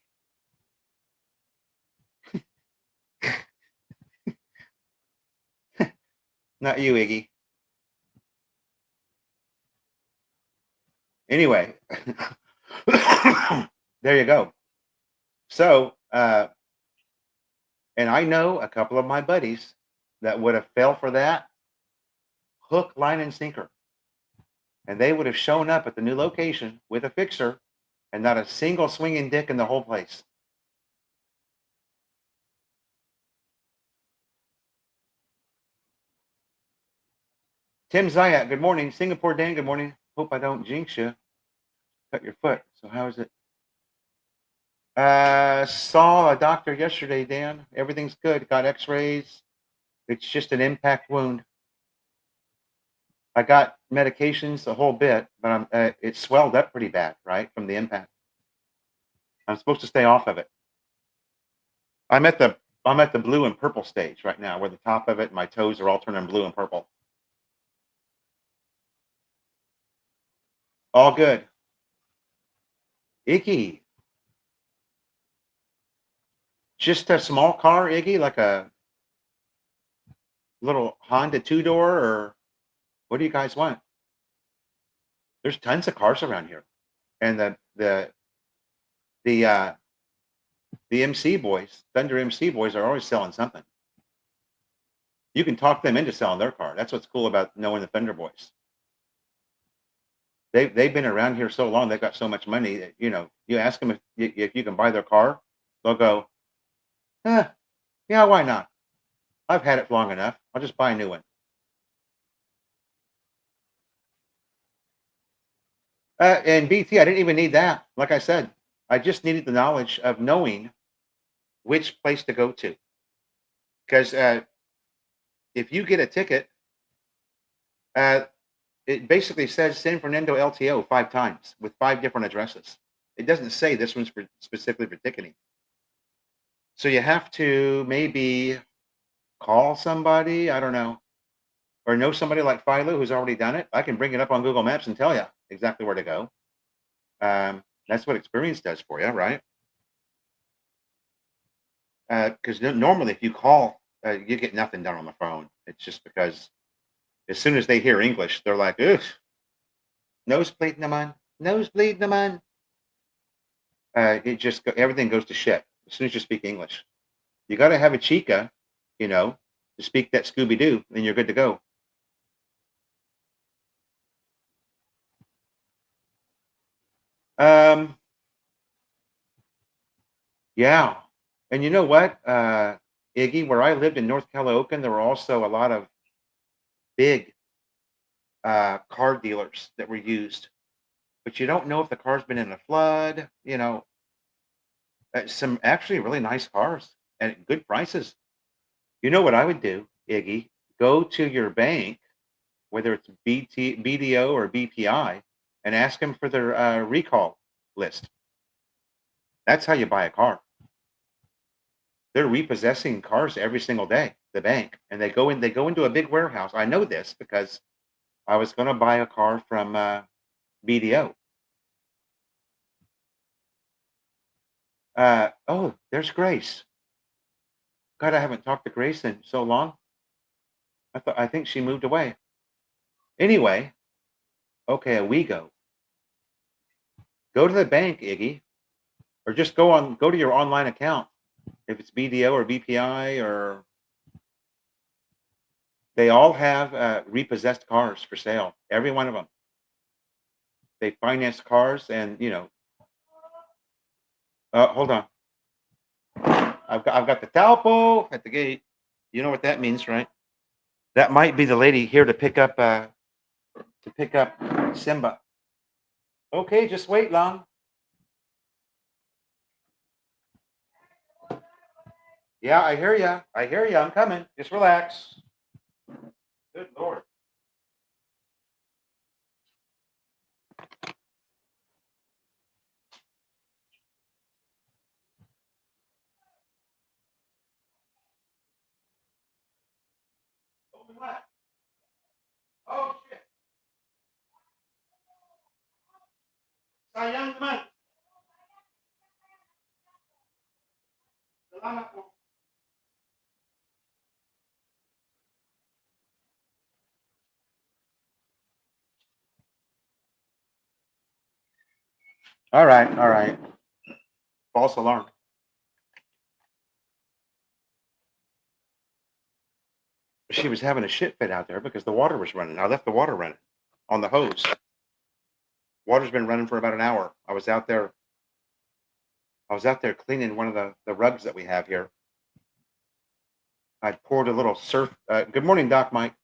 Not you, Iggy. Anyway, there you go. So, and I know a couple of my buddies that would have fell for that hook, line, and sinker. And they would have shown up at the new location with a fixer and not a single swinging dick in the whole place. Tim Zayat, good morning. Singapore Dan, good morning. Hope I don't jinx you. Cut your foot. So how is it? Saw a doctor yesterday, Dan. Everything's good. Got x-rays. It's just an impact wound. I got medications a whole bit, but it swelled up pretty bad, right, from the impact. I'm supposed to stay off of it. I'm at the blue and purple stage right now, where the top of it and my toes are all turning blue and purple. All good. Iggy. Just a small car, Iggy, like a little Honda 2-door, or what do you guys want? There's tons of cars around here. And the MC boys, Thunder MC boys, are always selling something. You can talk them into selling their car. That's what's cool about knowing the Thunder boys. They've been around here so long. They've got so much money that, you ask them if you can buy their car, they'll go, yeah, why not? I've had it long enough. I'll just buy a new one. And BT, I didn't even need that. Like I said, I just needed the knowledge of knowing which place to go to. Because if you get a ticket, it basically says San Fernando LTO 5 times with 5 different addresses. It doesn't say this one's specifically for ticketing. So you have to maybe call somebody, I don't know, or know somebody like Philo who's already done it. I can bring it up on Google Maps and tell you exactly where to go. That's what experience does for you, right? Because normally if you call, you get nothing done on the phone. It's just because as soon as they hear English, they're like, ugh, nosebleed naman, nosebleed naman. Everything goes to shit as soon as you speak English. You got to have a chica, you know, to speak that Scooby Doo, and you're good to go. Um, yeah, and you know what, Iggy, where I lived in North Calaocan, there were also a lot of big car dealers that were used, but you don't know if the car's been in a flood. Some actually really nice cars at good prices. You know what I would do, Iggy? Go to your bank, whether it's BDO or BPI, and ask them for their recall list. That's how you buy a car. They're repossessing cars every single day, the bank, and they go into a big warehouse. I know this because I was going to buy a car from BDO. Oh, there's Grace. God, I haven't talked to Grace in so long. I think she moved away. Anyway, okay, we go. Go to the bank, Iggy, or just go to your online account. If it's BDO or BPI, or they all have repossessed cars for sale. Every one of them. They finance cars, and hold on. I've got the Talpo at the gate. You know what that means, right? That might be the lady here to pick up Simba. Okay, just wait long. Yeah, I hear ya. I hear ya. I'm coming. Just relax. Good Lord. Open what? Oh shit. Sayang naman. Salamat po. All right, all right. False alarm. She was having a shit fit out there because the water was running. I left the water running on the hose. Water's been running for about an hour. I was out there cleaning one of the rugs that we have here. I poured a little surf. Good morning, Doc Mike.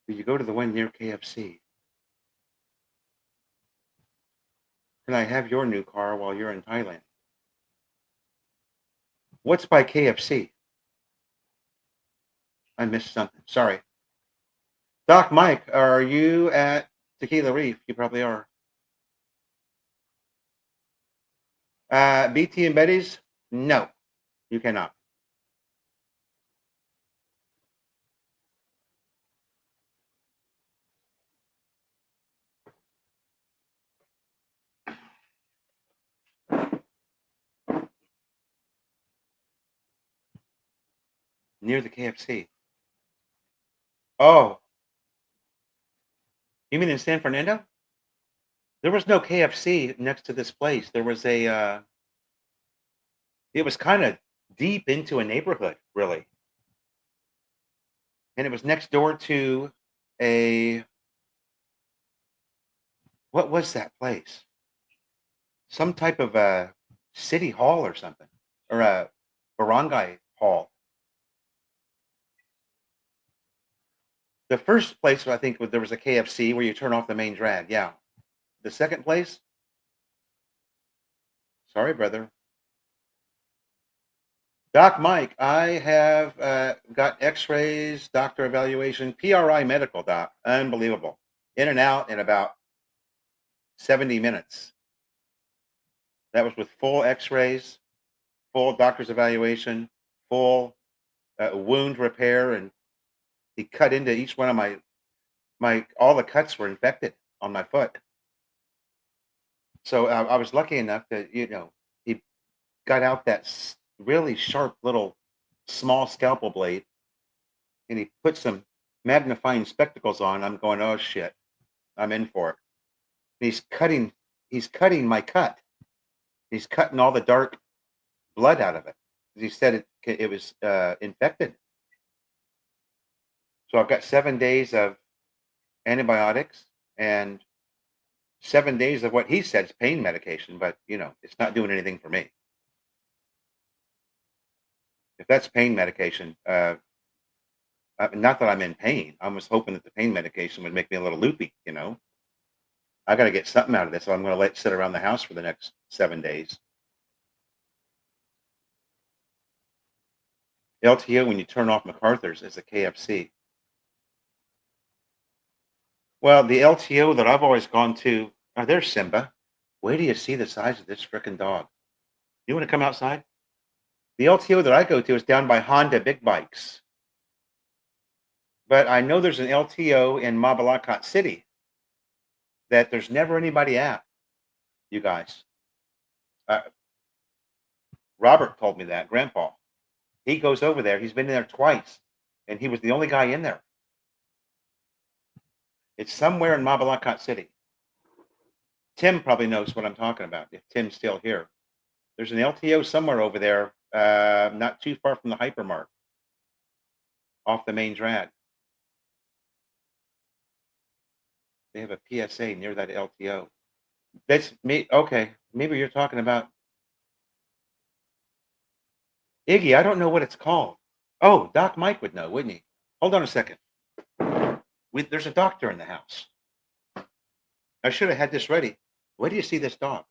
Did you go to the one near KFC? Can I have your new car while you're in Thailand? What's by KFC? I missed something. Sorry. Doc Mike, are you at Tequila Reef? You probably are. BT and Betty's? No, you cannot. Near the KFC. Oh, you mean in San Fernando? There was no KFC next to this place. There was it was kind of deep into a neighborhood, really. And it was next door to a, what was that place? Some type of a city hall or something, or a barangay hall. The first place, I think, there was a KFC where you turn off the main drag. Yeah. The second place, sorry, brother. Doc Mike, I have got X-rays, doctor evaluation, PRI medical, doc. Unbelievable. In and out in about 70 minutes. That was with full X-rays, full doctor's evaluation, full wound repair, and he cut into each one of my all the cuts were infected on my foot. So I was lucky enough that, he got out that really sharp little small scalpel blade, and he put some magnifying spectacles on. I'm going, oh shit, I'm in for it. And he's cutting my cut. He's cutting all the dark blood out of it. He said it was infected. So I've got 7 days of antibiotics and 7 days of what he said is pain medication, but it's not doing anything for me. If that's pain medication, not that I'm in pain. I was hoping that the pain medication would make me a little loopy. I got to get something out of this, so I'm going to let it sit around the house for the next 7 days. LTO, when you turn off MacArthur's, is a KFC. Well, the LTO that I've always gone to, there's Simba. Wait till you see the size of this frickin' dog. You want to come outside? The LTO that I go to is down by Honda Big Bikes. But I know there's an LTO in Mabalacat City that there's never anybody at, you guys. Robert told me that, Grandpa. He goes over there. He's been in there twice, and he was the only guy in there. It's somewhere in Mabalacat City. Tim probably knows what I'm talking about, if Tim's still here. There's an LTO somewhere over there, not too far from the Hypermart, off the main drag. They have a PSA near that LTO. That's me. Okay, maybe you're talking about Iggy. I don't know what it's called. Oh, Doc Mike would know, wouldn't he? Hold on a second. There's a doctor in the house. I should have had this ready. Where do you see this dog?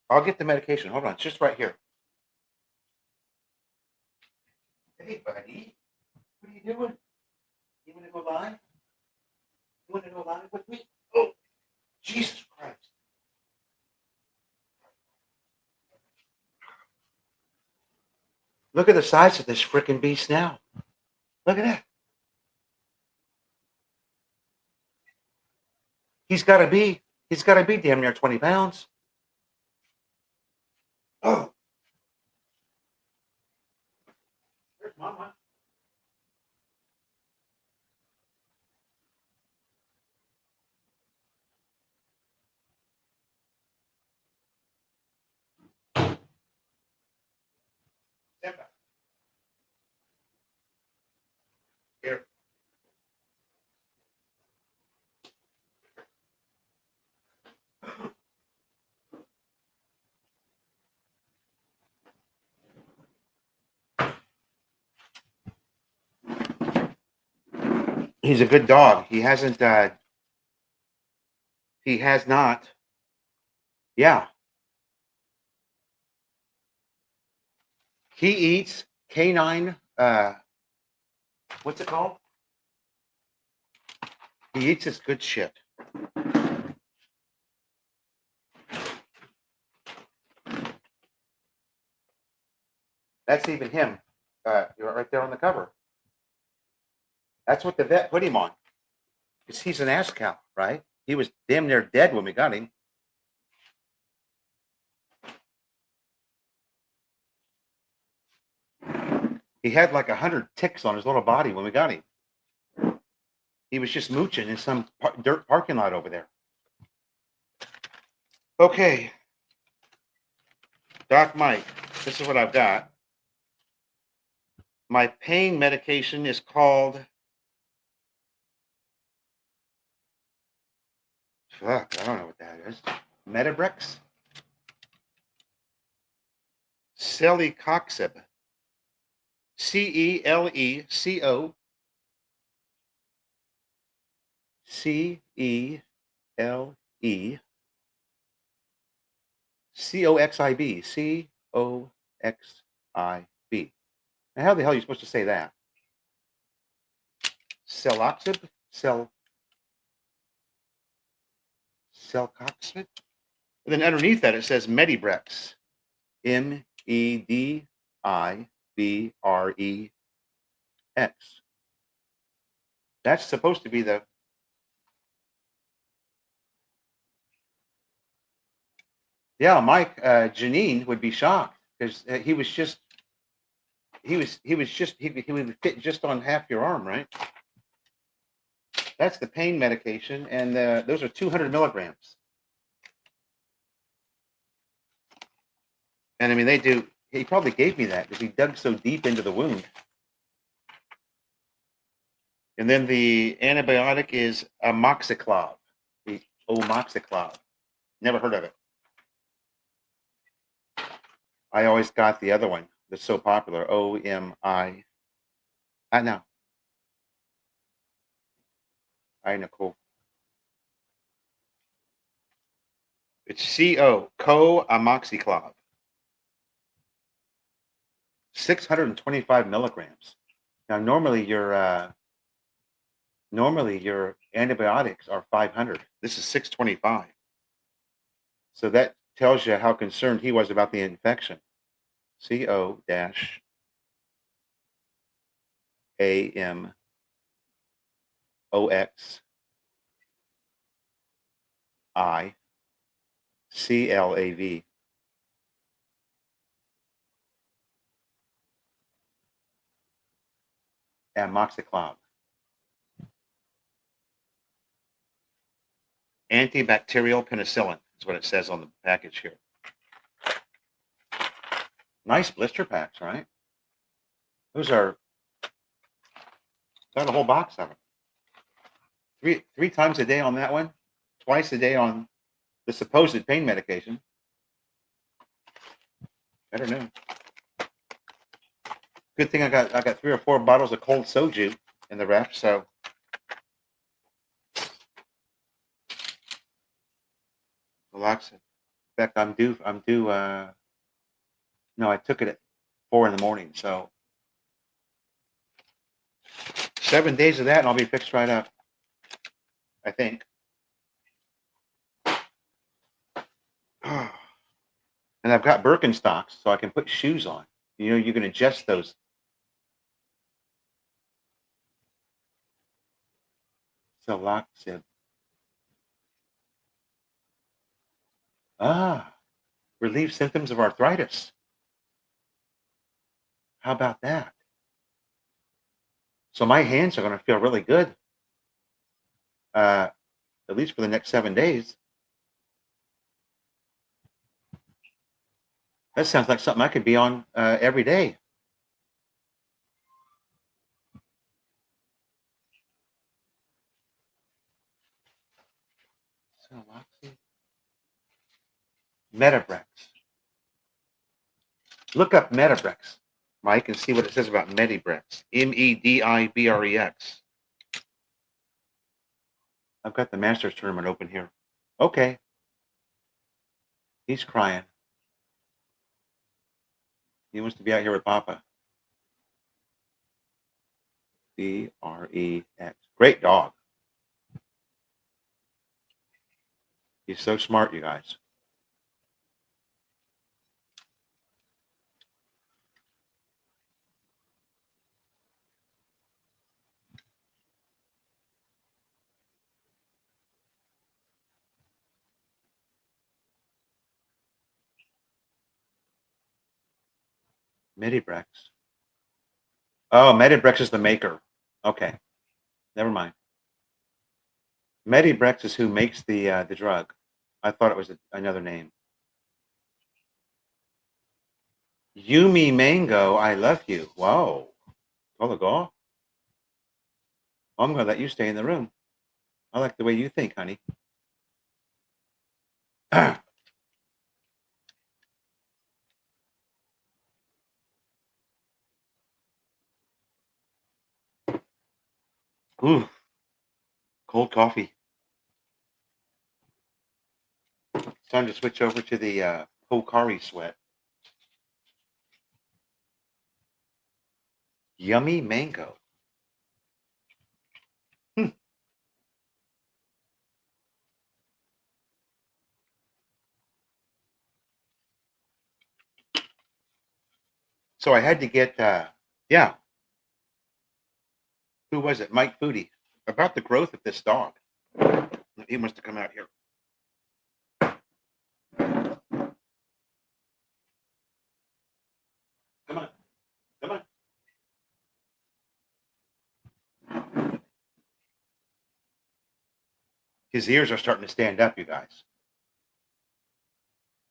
I'll get the medication. Hold on. It's just right here. Hey, buddy. What are you doing? You want to go live? You want to go live with me? Oh, Jesus Christ. Look at the size of this freaking beast now. Look at that. He's got to be damn near 20 pounds. Oh. There's Mama. Here. He's a good dog. He has not. Yeah. He eats canine, what's it called? He eats his good shit. That's even him. You're right there on the cover. That's what the vet put him on. Because he's an ass cow, right? He was damn near dead when we got him. He had like 100 ticks on his little body when we got him. He was just mooching in some dirt parking lot over there. Okay. Doc Mike, this is what I've got. My pain medication is called, fuck, I don't know what that is. Metabrex? Celecoxib. Celeco. CELE. COXIB. COXIB. Now, how the hell are you supposed to say that? Celoxib? Celecoxib? And then underneath that it says Medibrex. MEDIBREX. That's supposed to be the Yeah, Mike, Janine would be shocked because he would fit just on half your arm, right? That's the pain medication, and those are 200 milligrams. And I mean, he probably gave me that because he dug so deep into the wound. And then the antibiotic is amoxiclav, the omoxiclav. Never heard of it. I always got the other one that's so popular, OMI. I know. I know, cool. It's co-amoxiclav. 625 milligrams. Now, normally your antibiotics are 500. This is 625. So that tells you how concerned he was about the infection. COAMOXICLAV. Amoxiclav. Antibacterial penicillin is what it says on the package here. Nice blister packs, right? Those are got a whole box of them. Three times a day on that one, twice a day on the supposed pain medication. I don't know. Good thing I got 3 or 4 bottles of cold soju in the ref, so relax it. In fact, I'm due no, I took it at 4 in the morning, so 7 days of that and I'll be fixed right up. I think. And I've got Birkenstocks, so I can put shoes on. You know, you can adjust those. Saloxib. Relieve symptoms of arthritis. How about that? So my hands are going to feel really good, at least for the next 7 days. That sounds like something I could be on every day. Metabrex. Look up Metabrex, Mike, and see what it says about Medibrex. MEDIBREX. I've got the Masters tournament open here. Okay. He's crying. He wants to be out here with Papa. BREX. Great dog. He's so smart, you guys. Medibrex. Oh, Medibrex is the maker. Okay. Never mind. Medibrex is who makes the drug. I thought it was another name. Yumi Mango, I love you. Whoa. Go. I'm going to let you stay in the room. I like the way you think, honey. Ooh. Cold coffee. It's time to switch over to the Pocari Sweat. Yummy mango. So I had to get, yeah. Who was it? Mike Foodie. About the growth of this dog. He must have come out here. His ears are starting to stand up, you guys.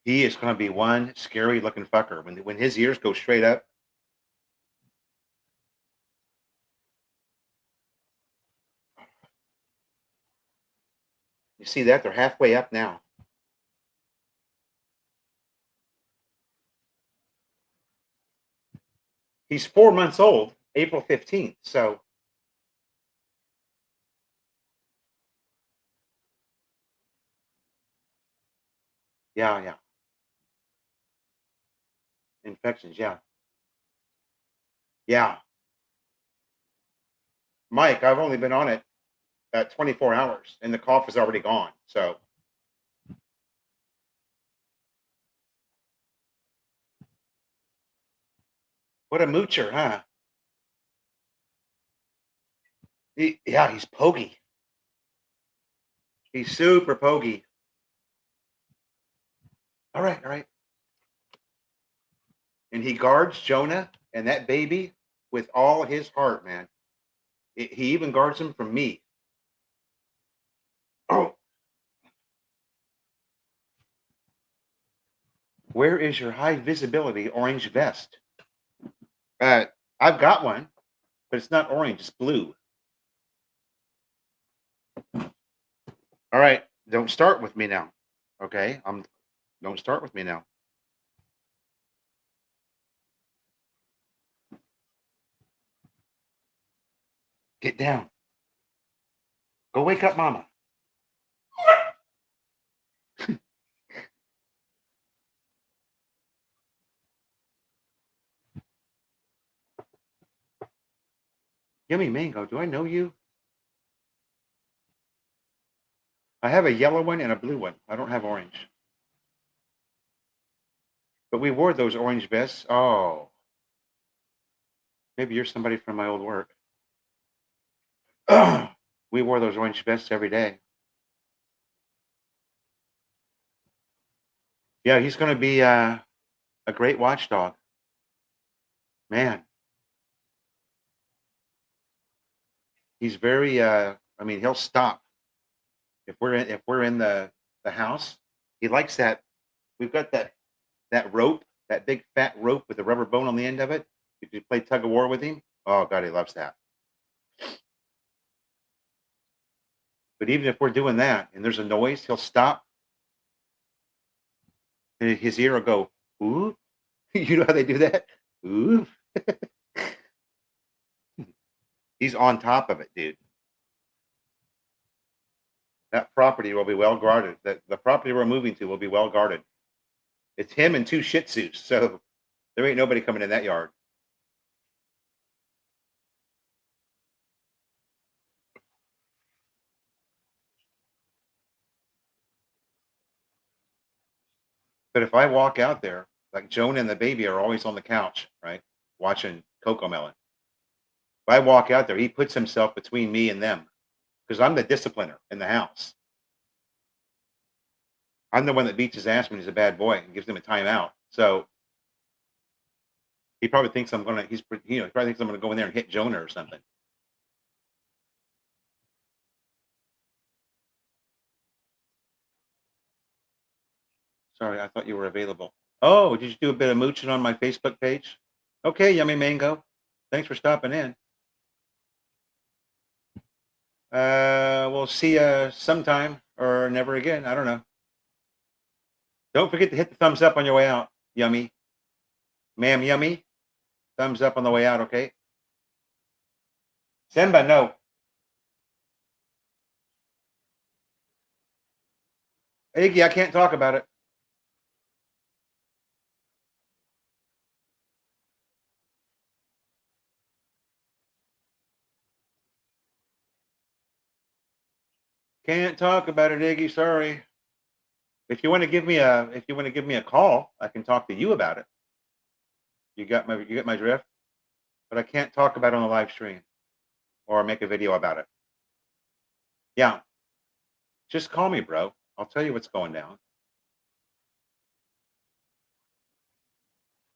He is going to be one scary looking fucker when his ears go straight up. You see that? They're halfway up now. He's 4 months old, April 15th. So, yeah. Infections, yeah. Yeah. Mike, I've only been on it 24 hours and the cough is already gone. So, what a moocher, huh? Yeah, he's pogy. He's super pogy. All right. And he guards Jonah and that baby with all his heart, man. He even guards him from me. Oh, where is your high visibility orange vest? Uh, I've got one, but it's not orange, it's blue. All right, don't start with me now. Okay, don't start with me now. Get down. Go wake up mama. Yummy mango, do I know you? I have a yellow one and a blue one. I don't have orange. But we wore those orange vests. Oh, maybe you're somebody from my old work. We wore those orange vests every day. Yeah, he's going to be a great watchdog. Man, he's very. I mean, he'll stop if we're in the house. He likes that. We've got that rope, that big fat rope with a rubber bone on the end of it. If you play tug of war with him, oh god, he loves that. But even if we're doing that and there's a noise, he'll stop and his ear will go, ooh. You know how they do that? Ooh. He's on top of it, dude. That property will be well guarded. The property we're moving to will be well guarded. It's him and two Shih Tzus, so there ain't nobody coming in that yard. But if I walk out there, like Joan and the baby are always on the couch, right, watching Coco Melon. If I walk out there, he puts himself between me and them because I'm the discipliner in the house. I'm the one that beats his ass when he's a bad boy and gives him a timeout. So he probably thinks I'm gonna. He probably thinks I'm gonna go in there and hit Jonah or something. Sorry, I thought you were available. Oh, did you do a bit of mooching on my Facebook page? Okay, Yummy Mango. Thanks for stopping in. We'll see you sometime or never again. I don't know. Don't forget to hit the thumbs up on your way out, Yummy. Ma'am, Yummy. Thumbs up on the way out, okay? Senba, no. Iggy, I can't talk about it. Can't talk about it, Iggy. Sorry. If you want to give me a call, I can talk to you about it. You got my drift, but I can't talk about it on the live stream or make a video about it. Yeah, just call me, bro. I'll tell you what's going down.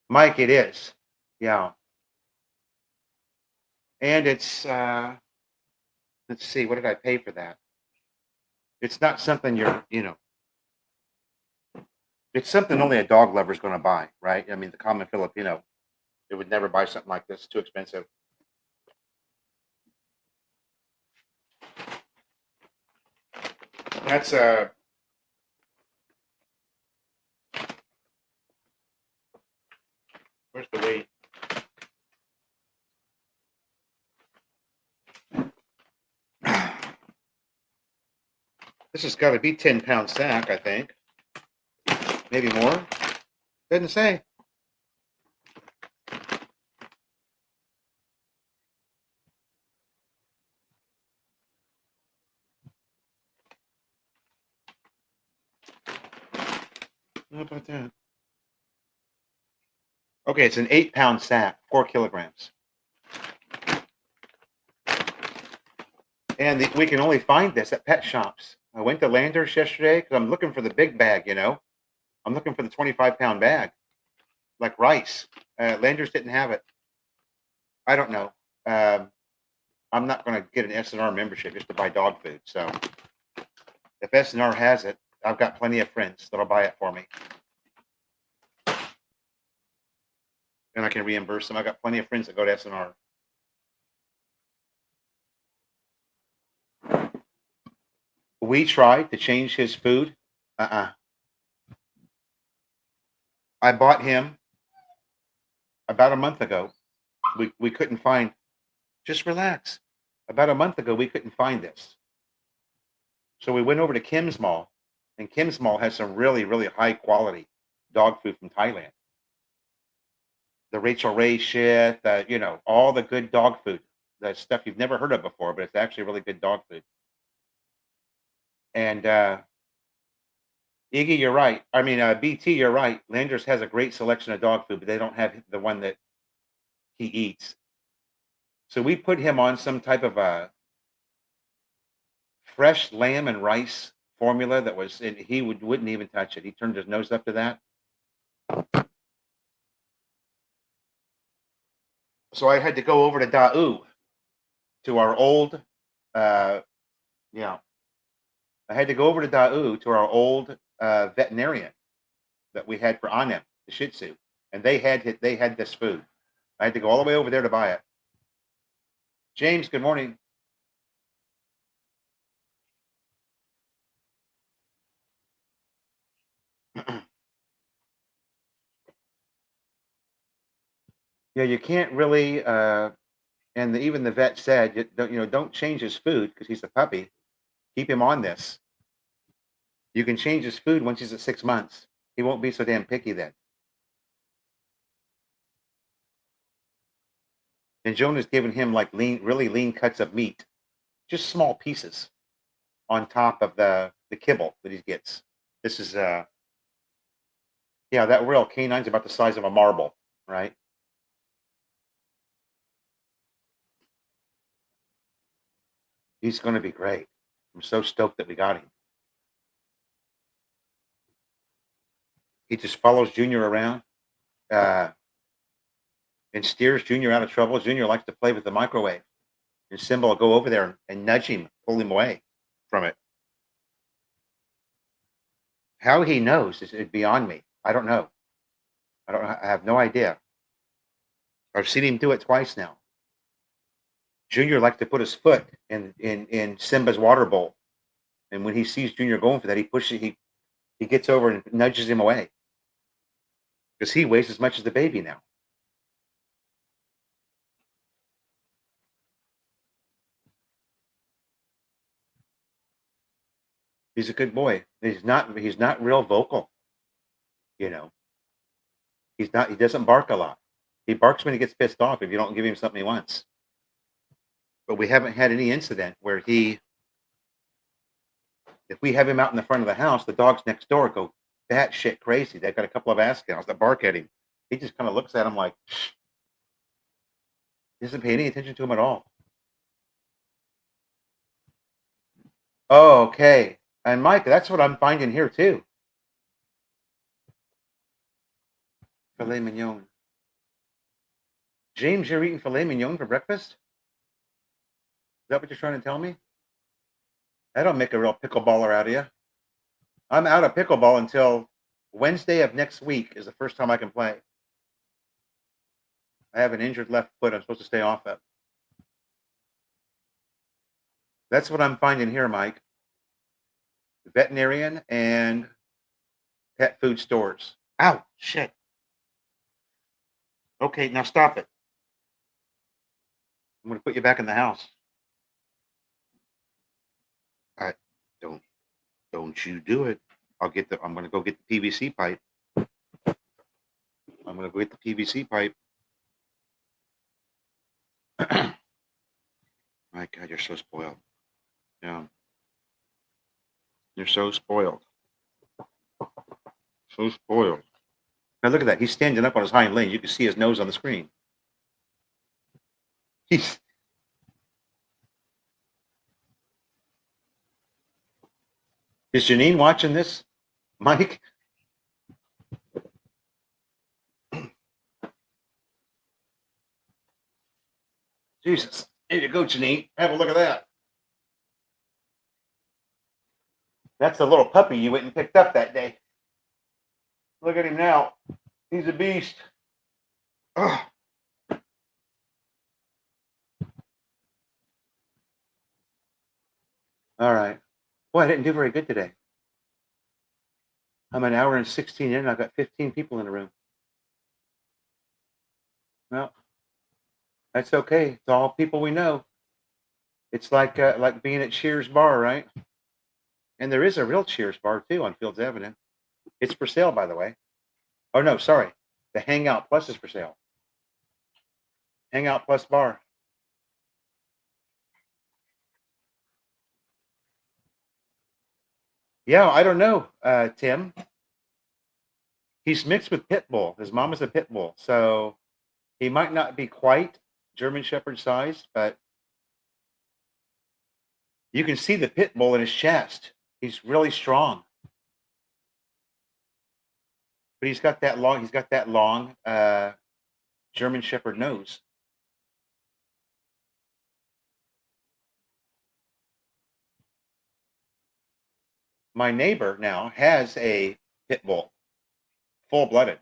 Mike, it is. Yeah, and it's let's see, what did I pay for that? It's not something it's something only a dog lover is going to buy, right? I mean, the common Filipino, they would never buy something like this. It's too expensive. That's where's the weight? This has got to be 10-pound sack, I think. Maybe more. Doesn't say. How about that? Okay, it's an 8-pound sack, 4 kilograms. And we can only find this at pet shops. I went to Landers yesterday because I'm looking for the big bag, I'm looking for the 25-pound bag, like rice. Landers didn't have it. I don't know. I'm not going to get an SNR membership just to buy dog food. So if SNR has it, I've got plenty of friends that'll buy it for me. And I can reimburse them. I've got plenty of friends that go to SNR. We tried to change his food. I bought him about a month ago. We couldn't find, just relax. About a month ago, we couldn't find this. So we went over to Kim's Mall, and Kim's Mall has some really, really high quality dog food from Thailand. The Rachel Ray shit, all the good dog food, the stuff you've never heard of before, but it's actually really good dog food. And Iggy, you're right. I mean, BT, you're right. Landers has a great selection of dog food, but they don't have the one that he eats. So we put him on some type of a fresh lamb and rice formula that was, and he wouldn't even touch it. He turned his nose up to that. So I had to go over to Da'u, to our old, I had to go over to Da'u to our old veterinarian that we had for Anem, the Shih Tzu, and they had this food. I had to go all the way over there to buy it. James, good morning. Yeah, you can't really, and even the vet said, don't change his food because he's a puppy. Keep him on this. You can change his food once he's at 6 months. He won't be so damn picky then. And Jonah's given him like really lean cuts of meat, just small pieces on top of the kibble that he gets. This is that real canine's about the size of a marble, right? He's going to be great. I'm so stoked that we got him. He just follows Junior around and steers Junior out of trouble. Junior likes to play with the microwave. And Simba will go over there and nudge him, pull him away from it. How he knows is beyond me. I don't know. I have no idea. I've seen him do it twice now. Junior likes to put his foot in Simba's water bowl. And when he sees Junior going for that, he gets over and nudges him away. Because he weighs as much as the baby now. He's a good boy. He's not real vocal. He doesn't bark a lot. He barks when he gets pissed off if you don't give him something he wants. But we haven't had any incident where if we have him out in the front of the house, the dogs next door go batshit crazy. They've got a couple of ass cows that bark at him. He just kind of looks at him like, he doesn't pay any attention to him at all. Oh, okay. And Mike, that's what I'm finding here too. Filet mignon. James, you're eating filet mignon for breakfast? Is that what you're trying to tell me? That'll make a real pickleballer out of you. I'm out of pickleball until Wednesday of next week is the first time I can play. I have an injured left foot I'm supposed to stay off of. That's what I'm finding here, Mike. Veterinarian and pet food stores. Ow, shit. Okay, now stop it. I'm going to put you back in the house. All right, don't you do it. I'm going to go get the PVC pipe. I'm going to go get the PVC pipe. My God, you're so spoiled. Yeah. You're so spoiled. So spoiled. Now look at that. He's standing up on his hind leg. You can see his nose on the screen. Is Janine watching this, Mike? Jesus. Here you go, Janine. Have a look at that. That's the little puppy you went and picked up that day. Look at him now. He's a beast. Ugh. All right. Boy, I didn't do very good today. I'm an hour and 16 in, and I've got 15 people in the room. Well, that's okay. It's all people we know. It's like being at Cheers Bar, right? And there is a real Cheers Bar, too, on Fields Avenue. It's for sale, by the way. Oh, no, sorry. The Hangout Plus is for sale. Hangout Plus Bar. Yeah, I don't know, Tim. He's mixed with pit bull. His mom is a pit bull, so he might not be quite German Shepherd size, but you can see the pit bull in his chest. He's really strong, but he's got that long German Shepherd nose. My neighbor now has a pit bull, full-blooded.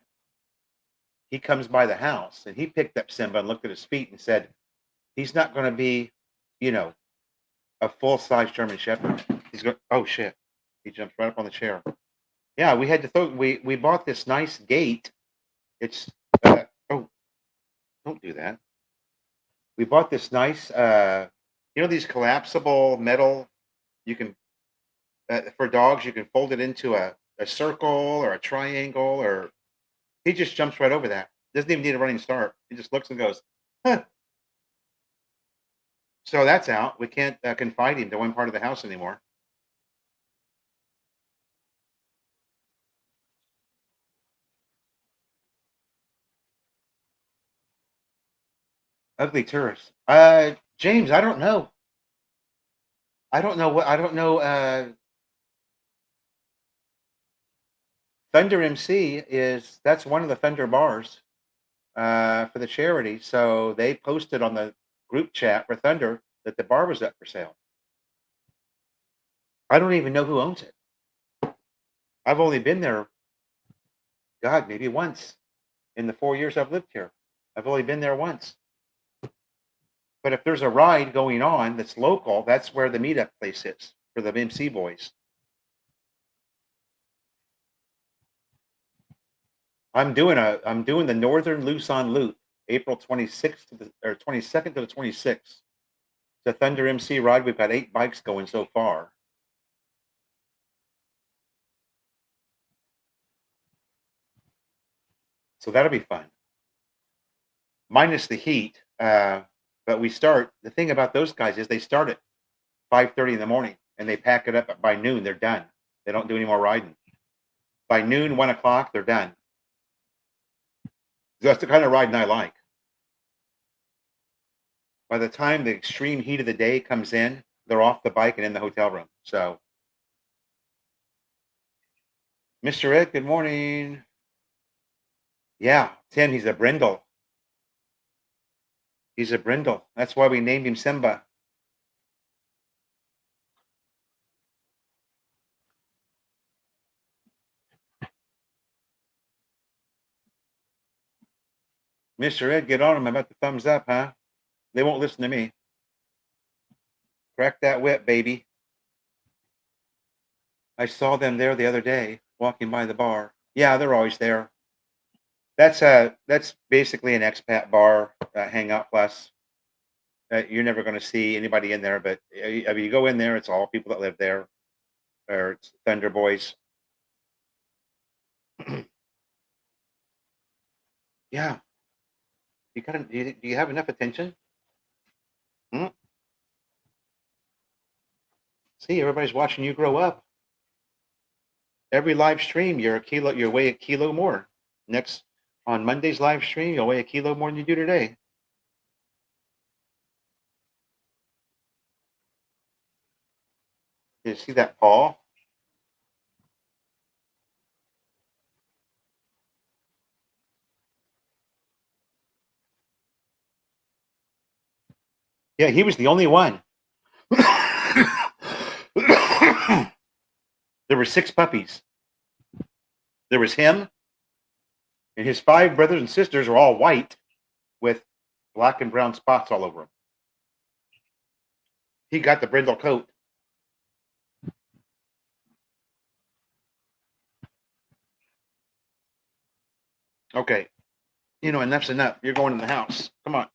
He comes by the house, and he picked up Simba and looked at his feet and said, he's not going to be, a full-size German Shepherd. He's going, oh, shit. He jumps right up on the chair. Yeah, we had to we bought this nice gate. It's, oh, don't do that. We bought this nice, these collapsible metal, you can, for dogs, you can fold it into a circle or a triangle, or he just jumps right over that. Doesn't even need a running start. He just looks and goes, huh. So that's out. We can't confide him to one part of the house anymore. Ugly tourist. James, I don't know. I don't know. Thunder MC that's one of the Thunder bars for the charity. So they posted on the group chat for Thunder that the bar was up for sale. I don't even know who owns it. I've only been there, God, maybe once in the 4 years I've lived here. I've only been there once. But if there's a ride going on that's local, that's where the meetup place is for the MC boys. I'm doing the Northern Luzon Loop, April 26th or 22nd to the 26th. It's a Thunder MC ride. We've got 8 bikes going so far. So that'll be fun. Minus the heat. But the thing about those guys is they start at 5:30 in the morning and they pack it up by noon. They're done. They don't do any more riding. By noon, 1 o'clock, they're done. That's the kind of riding I like. By the time the extreme heat of the day comes in, they're off the bike and in the hotel room. So, Mr. Ed, good morning. Yeah, Tim, he's a brindle. He's a brindle. That's why we named him Simba. Mr. Ed, get on them about the thumbs up, huh? They won't listen to me. Crack that whip, baby. I saw them there the other day, walking by the bar. Yeah, they're always there. That's basically an expat bar, hangout plus. You're never going to see anybody in there, but I mean, you go in there, it's all people that live there, or it's Thunder Boys. Yeah, you gotta. Do you have enough attention? Hmm? See, everybody's watching you grow up. Every live stream, you weigh a kilo more. Next on Monday's live stream, you'll weigh a kilo more than you do today. You see that, Paul? Yeah, he was the only one. There were 6 puppies. There was him, and his 5 brothers and sisters are all white with black and brown spots all over them. He got the brindle coat. Okay, enough's enough. You're going in the house. Come on,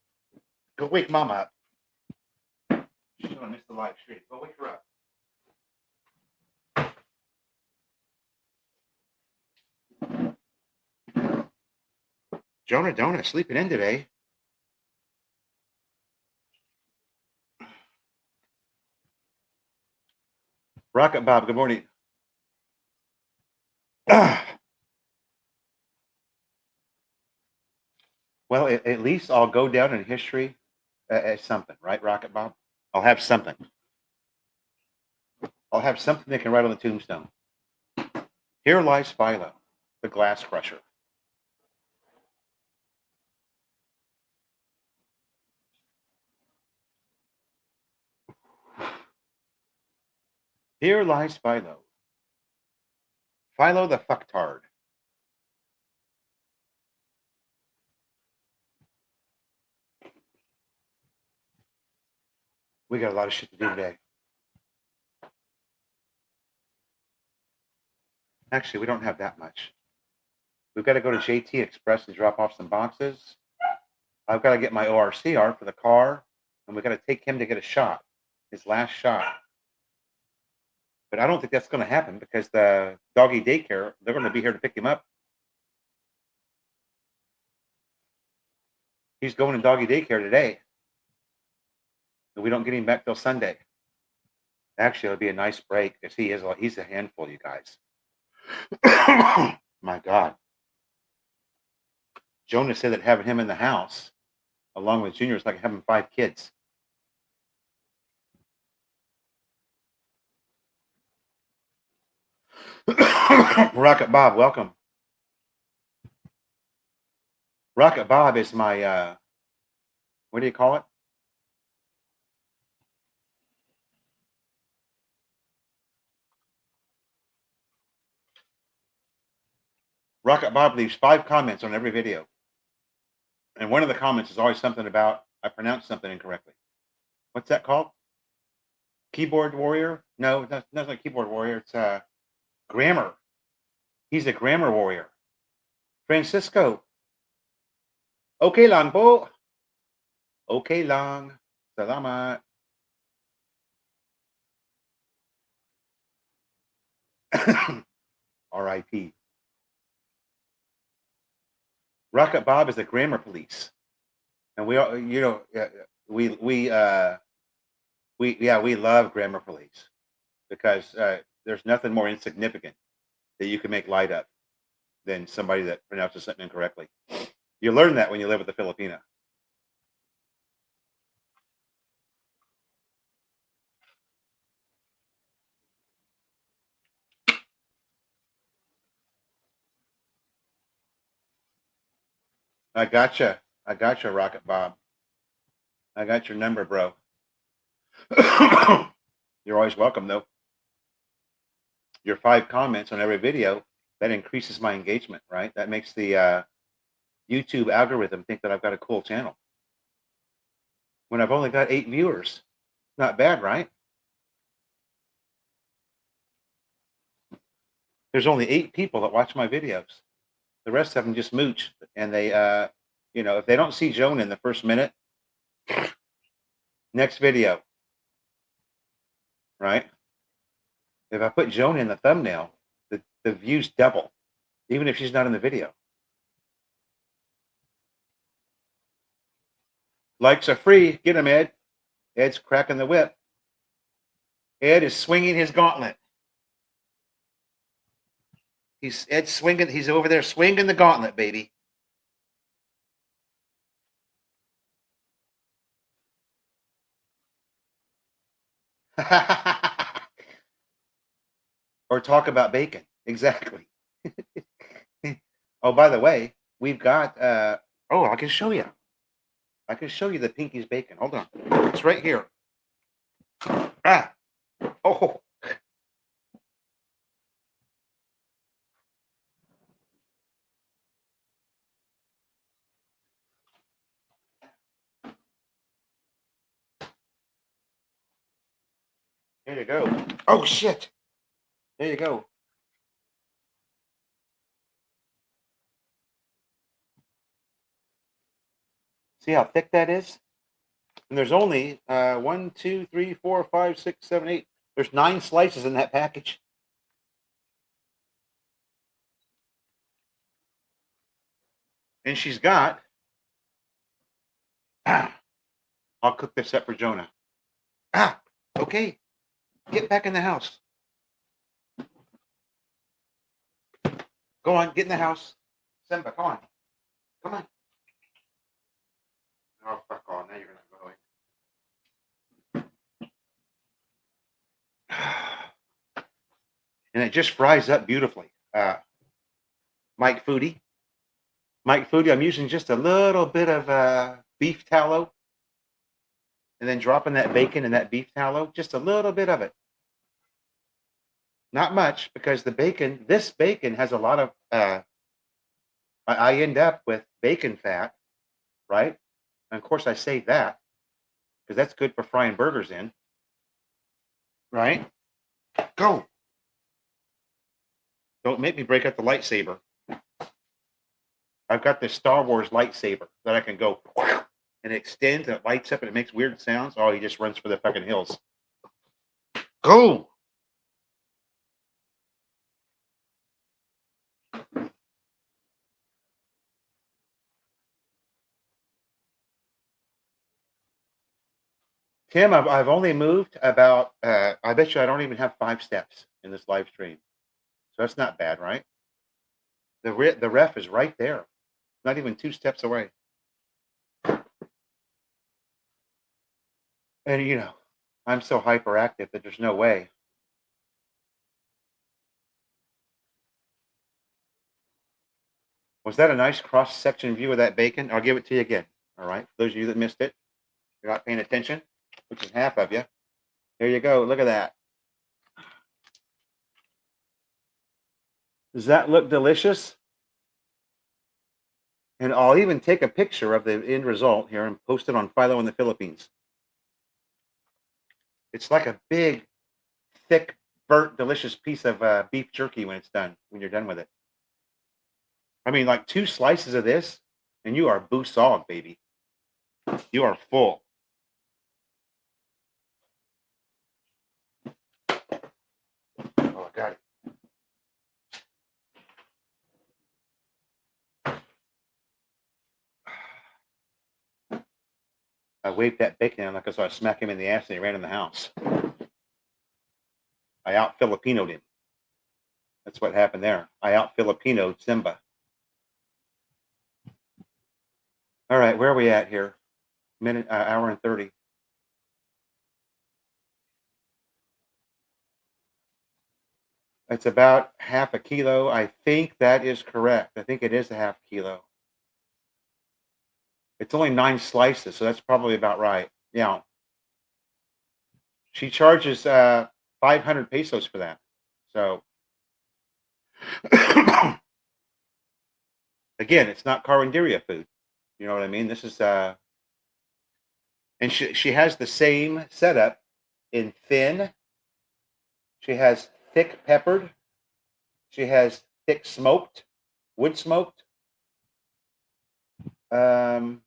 go wake Mama up. She's gonna miss the live stream. Go wake her up. Jonah sleeping in today. Rocket Bob, good morning. Well, at least I'll go down in history as something, right, Rocket Bob? I'll have something. I'll have something they can write on the tombstone. Here lies Philo, the glass crusher. Here lies Philo. Philo the fucktard. We got a lot of shit to do today. Actually, we don't have that much. We've got to go to JT Express and drop off some boxes. I've got to get my ORCR for the car, and we've got to take him to get a shot, his last shot. But I don't think that's going to happen because the doggy daycare, they're going to be here to pick him up. He's going to doggy daycare today. And we don't get him back till Sunday. Actually, it'll be a nice break because he's a handful, you guys. My God. Jonah said that having him in the house, along with Junior, is like having 5 kids. Rocket Bob, welcome. Rocket Bob is my, what do you call it? Rocket Bob leaves 5 comments on every video. And one of the comments is always something about, I pronounced something incorrectly. What's that called? Keyboard warrior? No, that's not a keyboard warrior. It's grammar. He's a grammar warrior. Francisco. Okay lang po. Okay lang. Salamat. R.I.P. Rocket Bob is the grammar police, and we all, we love grammar police because there's nothing more insignificant that you can make light of than somebody that pronounces something incorrectly. You learn that when you live with a Filipina. I gotcha, Rocket Bob. I got your number, bro. You're always welcome, though. Your 5 comments on every video, that increases my engagement, right? That makes the YouTube algorithm think that I've got a cool channel when I've only got 8 viewers. Not bad, right? There's only 8 people that watch my videos. The rest of them just mooch, and they, if they don't see Joan in the first minute, next video, right? If I put Joan in the thumbnail, the views double, even if she's not in the video. Likes are free. Get him, Ed. Ed's cracking the whip. Ed is swinging his gauntlet. Ed's swinging. He's over there swinging the gauntlet, baby. Or talk about bacon. Exactly. Oh, by the way, we've got. I can show you. I can show you the Pinky's bacon. Hold on. It's right here. Oh. There you go. Oh, shit. There you go. See how thick that is? And there's only 1, 2, 3, 4, 5, 6, 7, 8. There's 9 slices in that package. And she's got. I'll cook this up for Jonah. Okay. Get back in the house. Go on, get in the house. Simba, come on. Come on. Oh, fuck off. Now you're not going. And it just fries up beautifully. Mike Foodie, I'm using just a little bit of beef tallow. And then dropping that bacon in that beef tallow. Just a little bit of it. Not much, because this bacon has a lot of, I end up with bacon fat, right? And of course I save that, because that's good for frying burgers in, right? Go. Don't make me break out the lightsaber. I've got this Star Wars lightsaber that I can go, and it extends and it lights up and it makes weird sounds. Oh, he just runs for the fucking hills. Go. Tim, I've only moved about, I bet you I don't even have 5 steps in this live stream. So that's not bad, right? The ref is right there. Not even 2 steps away. And, I'm so hyperactive that there's no way. Was that a nice cross-section view of that bacon? I'll give it to you again. All right. For those of you that missed it, you're not paying attention, which is half of you. There you go. Look at that. Does that look delicious? And I'll even take a picture of the end result here and post it on Philo in the Philippines. It's like a big, thick, burnt, delicious piece of beef jerky when you're done with it. I mean, like 2 slices of this, and you are boosog, baby. You are full. Oh, I got it. I waved that bacon at him like I saw I smack him in the ass and he ran in the house. I out-Filipinoed him. That's what happened there. I out-Filipinoed Simba. All right, where are we at here? Hour and 30. It's about half a kilo. I think that is correct. I think it is a half kilo. It's only 9 slices, so that's probably about right. Yeah. She charges 500 pesos for that. So Again, it's not Carinderia food. You know what I mean? This is and she has the same setup in thin. She has thick peppered. She has thick smoked, wood smoked. There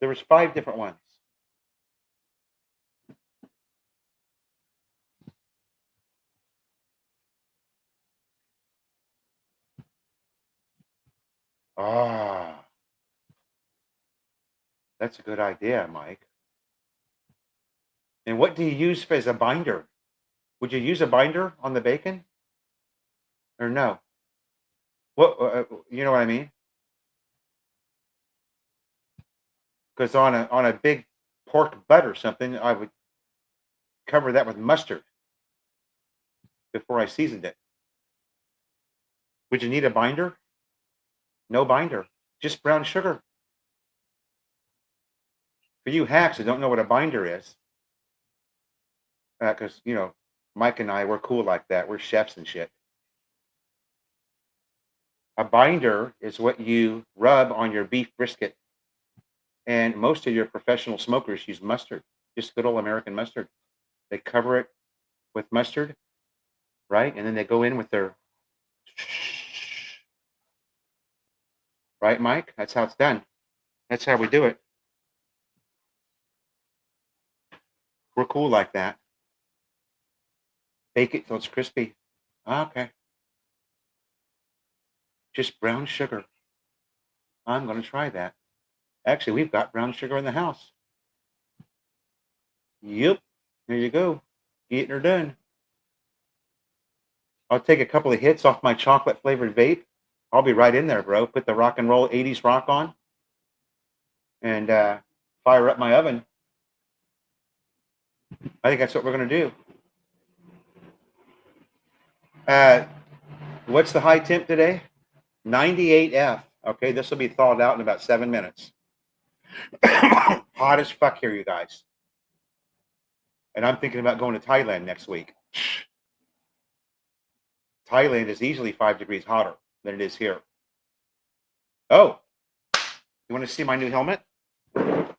was 5 different ones. Ah, that's a good idea, Mike. And what do you use as a binder? Would you use a binder on the bacon or no? What you know what I mean? Because on a big pork butt or something, I would cover that with mustard before I seasoned it. Would you need a binder? No binder, just brown sugar. For you hacks that don't know what a binder is, because Mike and I, we're cool like that. We're chefs and shit. A binder is what you rub on your beef brisket, and most of your professional smokers use mustard, just good old American mustard. They cover it with mustard, right, and then they go in with their right, Mike. That's how it's done. That's how we do it. We're cool like that. Bake it till it's crispy. Okay. Just brown sugar. I'm going to try that. Actually, we've got brown sugar in the house. Yep. There you go. Getting her done. I'll take a couple of hits off my chocolate flavored vape. I'll be right in there, bro. Put the rock and roll 80s rock on and fire up my oven. I think that's what we're going to do. What's the high temp today? 98F. Okay, this will be thawed out in about 7 minutes. Hot as fuck here, you guys. And I'm thinking about going to Thailand next week. Thailand is easily 5 degrees hotter than it is here. Oh, you want to see my new helmet? How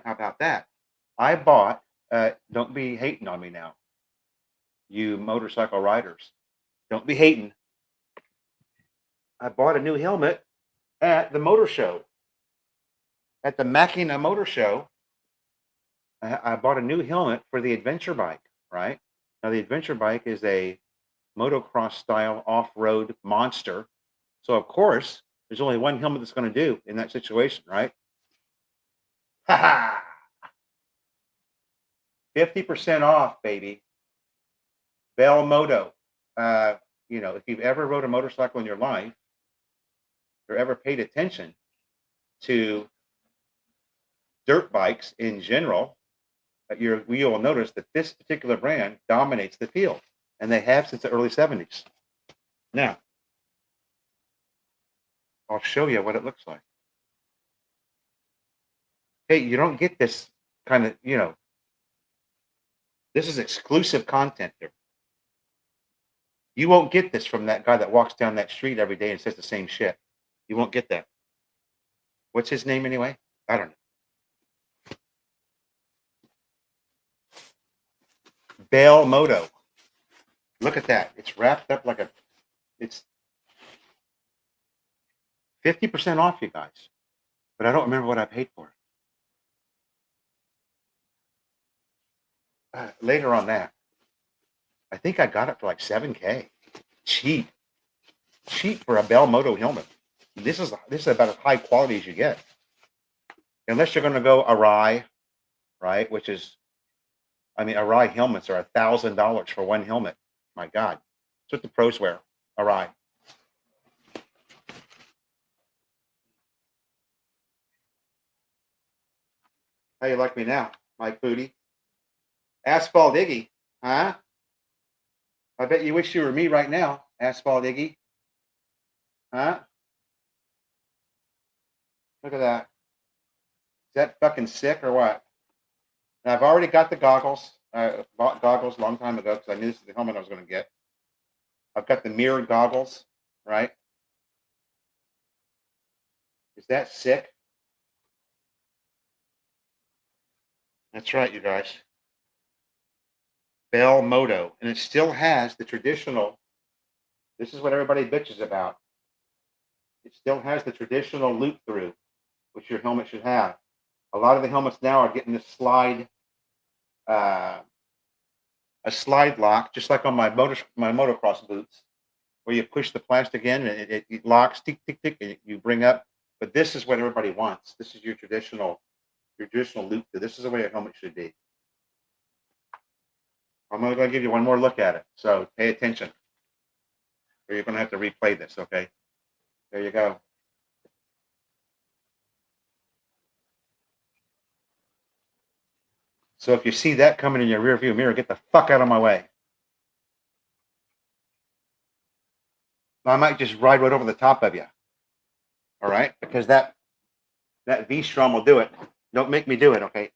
about that? I bought, don't be hating on me now, you motorcycle riders. Don't be hating. I bought a new helmet at the motor show. At the Makina Motor Show, I bought a new helmet for the adventure bike, right? Now, the adventure bike is a motocross style off-road monster. So, of course, there's only one helmet that's going to do in that situation, right? Ha ha! 50% off, baby. Bell Moto. If you've ever rode a motorcycle in your life or ever paid attention to dirt bikes in general, you will notice that this particular brand dominates the field, and they have since the early 70s. Now, I'll show you what it looks like. Hey, you don't get this kind of, this is exclusive content here. You won't get this from that guy that walks down that street every day and says the same shit. You won't get that. What's his name anyway? I don't know. Bell Moto. Look at that. It's wrapped up like it's 50% off, you guys. But I don't remember what I paid for it. Later on that. I think I got it for like $7K. Cheap for a Bell Moto helmet. This is about as high quality as you get. Unless you're going to go Arai, right? Which is, Arai helmets are $1,000 for one helmet. My God. That's what the pros wear. Arai. How you like me now, Mike Booty? Asphalt Iggy, huh? I bet you wish you were me right now, Asphalt Iggy. Huh? Look at that. Is that fucking sick or what? Now, I've already got the goggles. I bought goggles a long time ago because I knew this is the helmet I was going to get. I've got the mirrored goggles. right? Is that sick? That's right, you guys. Bell Moto, and it still has the traditional. This is what everybody bitches about. It still has the traditional loop through, which your helmet should have. A lot of the helmets now are getting this slide, a slide lock, just like on my motocross boots, where you push the plastic in and it locks, tick tick tick, and you bring up. But this is what everybody wants. This is your traditional loop through. This is the way a helmet should be. I'm only going to give you one more look at it, so pay attention, or you're going to have to replay this. Okay, there you go. So if you see that coming in your rear view mirror, get the fuck out of my way. I might just ride right over the top of you. All right, because that V-Strom will do it. Don't make me do it, okay?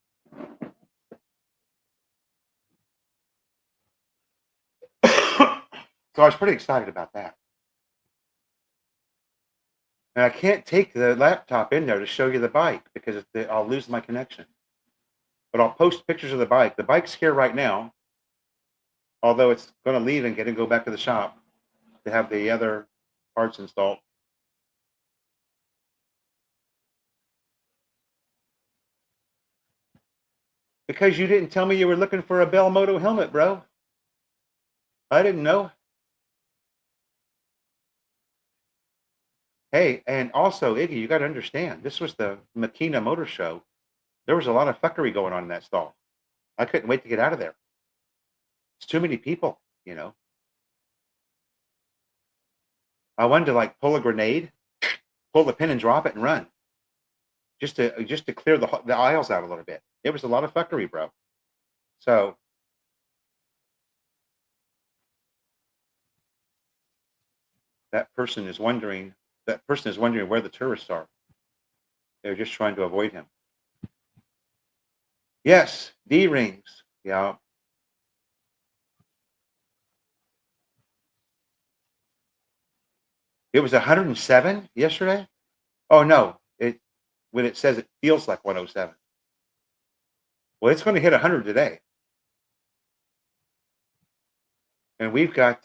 So I was pretty excited about that. And I can't take the laptop in there to show you the bike because I'll lose my connection. But I'll post pictures of the bike. The bike's here right now, although it's going to leave and go back to the shop to have the other parts installed. Because you didn't tell me you were looking for a Bell Moto helmet, bro. I didn't know. Hey, and also, Iggy, you got to understand, this was the Makina Motor Show. There was a lot of fuckery going on in that stall. I couldn't wait to get out of there. It's too many people, you know. I wanted to like pull a grenade, pull the pin and drop it and run, just to clear the aisles out a little bit. It was a lot of fuckery, bro. So that person is wondering where the tourists are. They're just trying to avoid him. Yes, D rings. Yeah. It was 107 yesterday. Oh no, when it says it feels like 107. Well, it's going to hit 100 today. And we've got,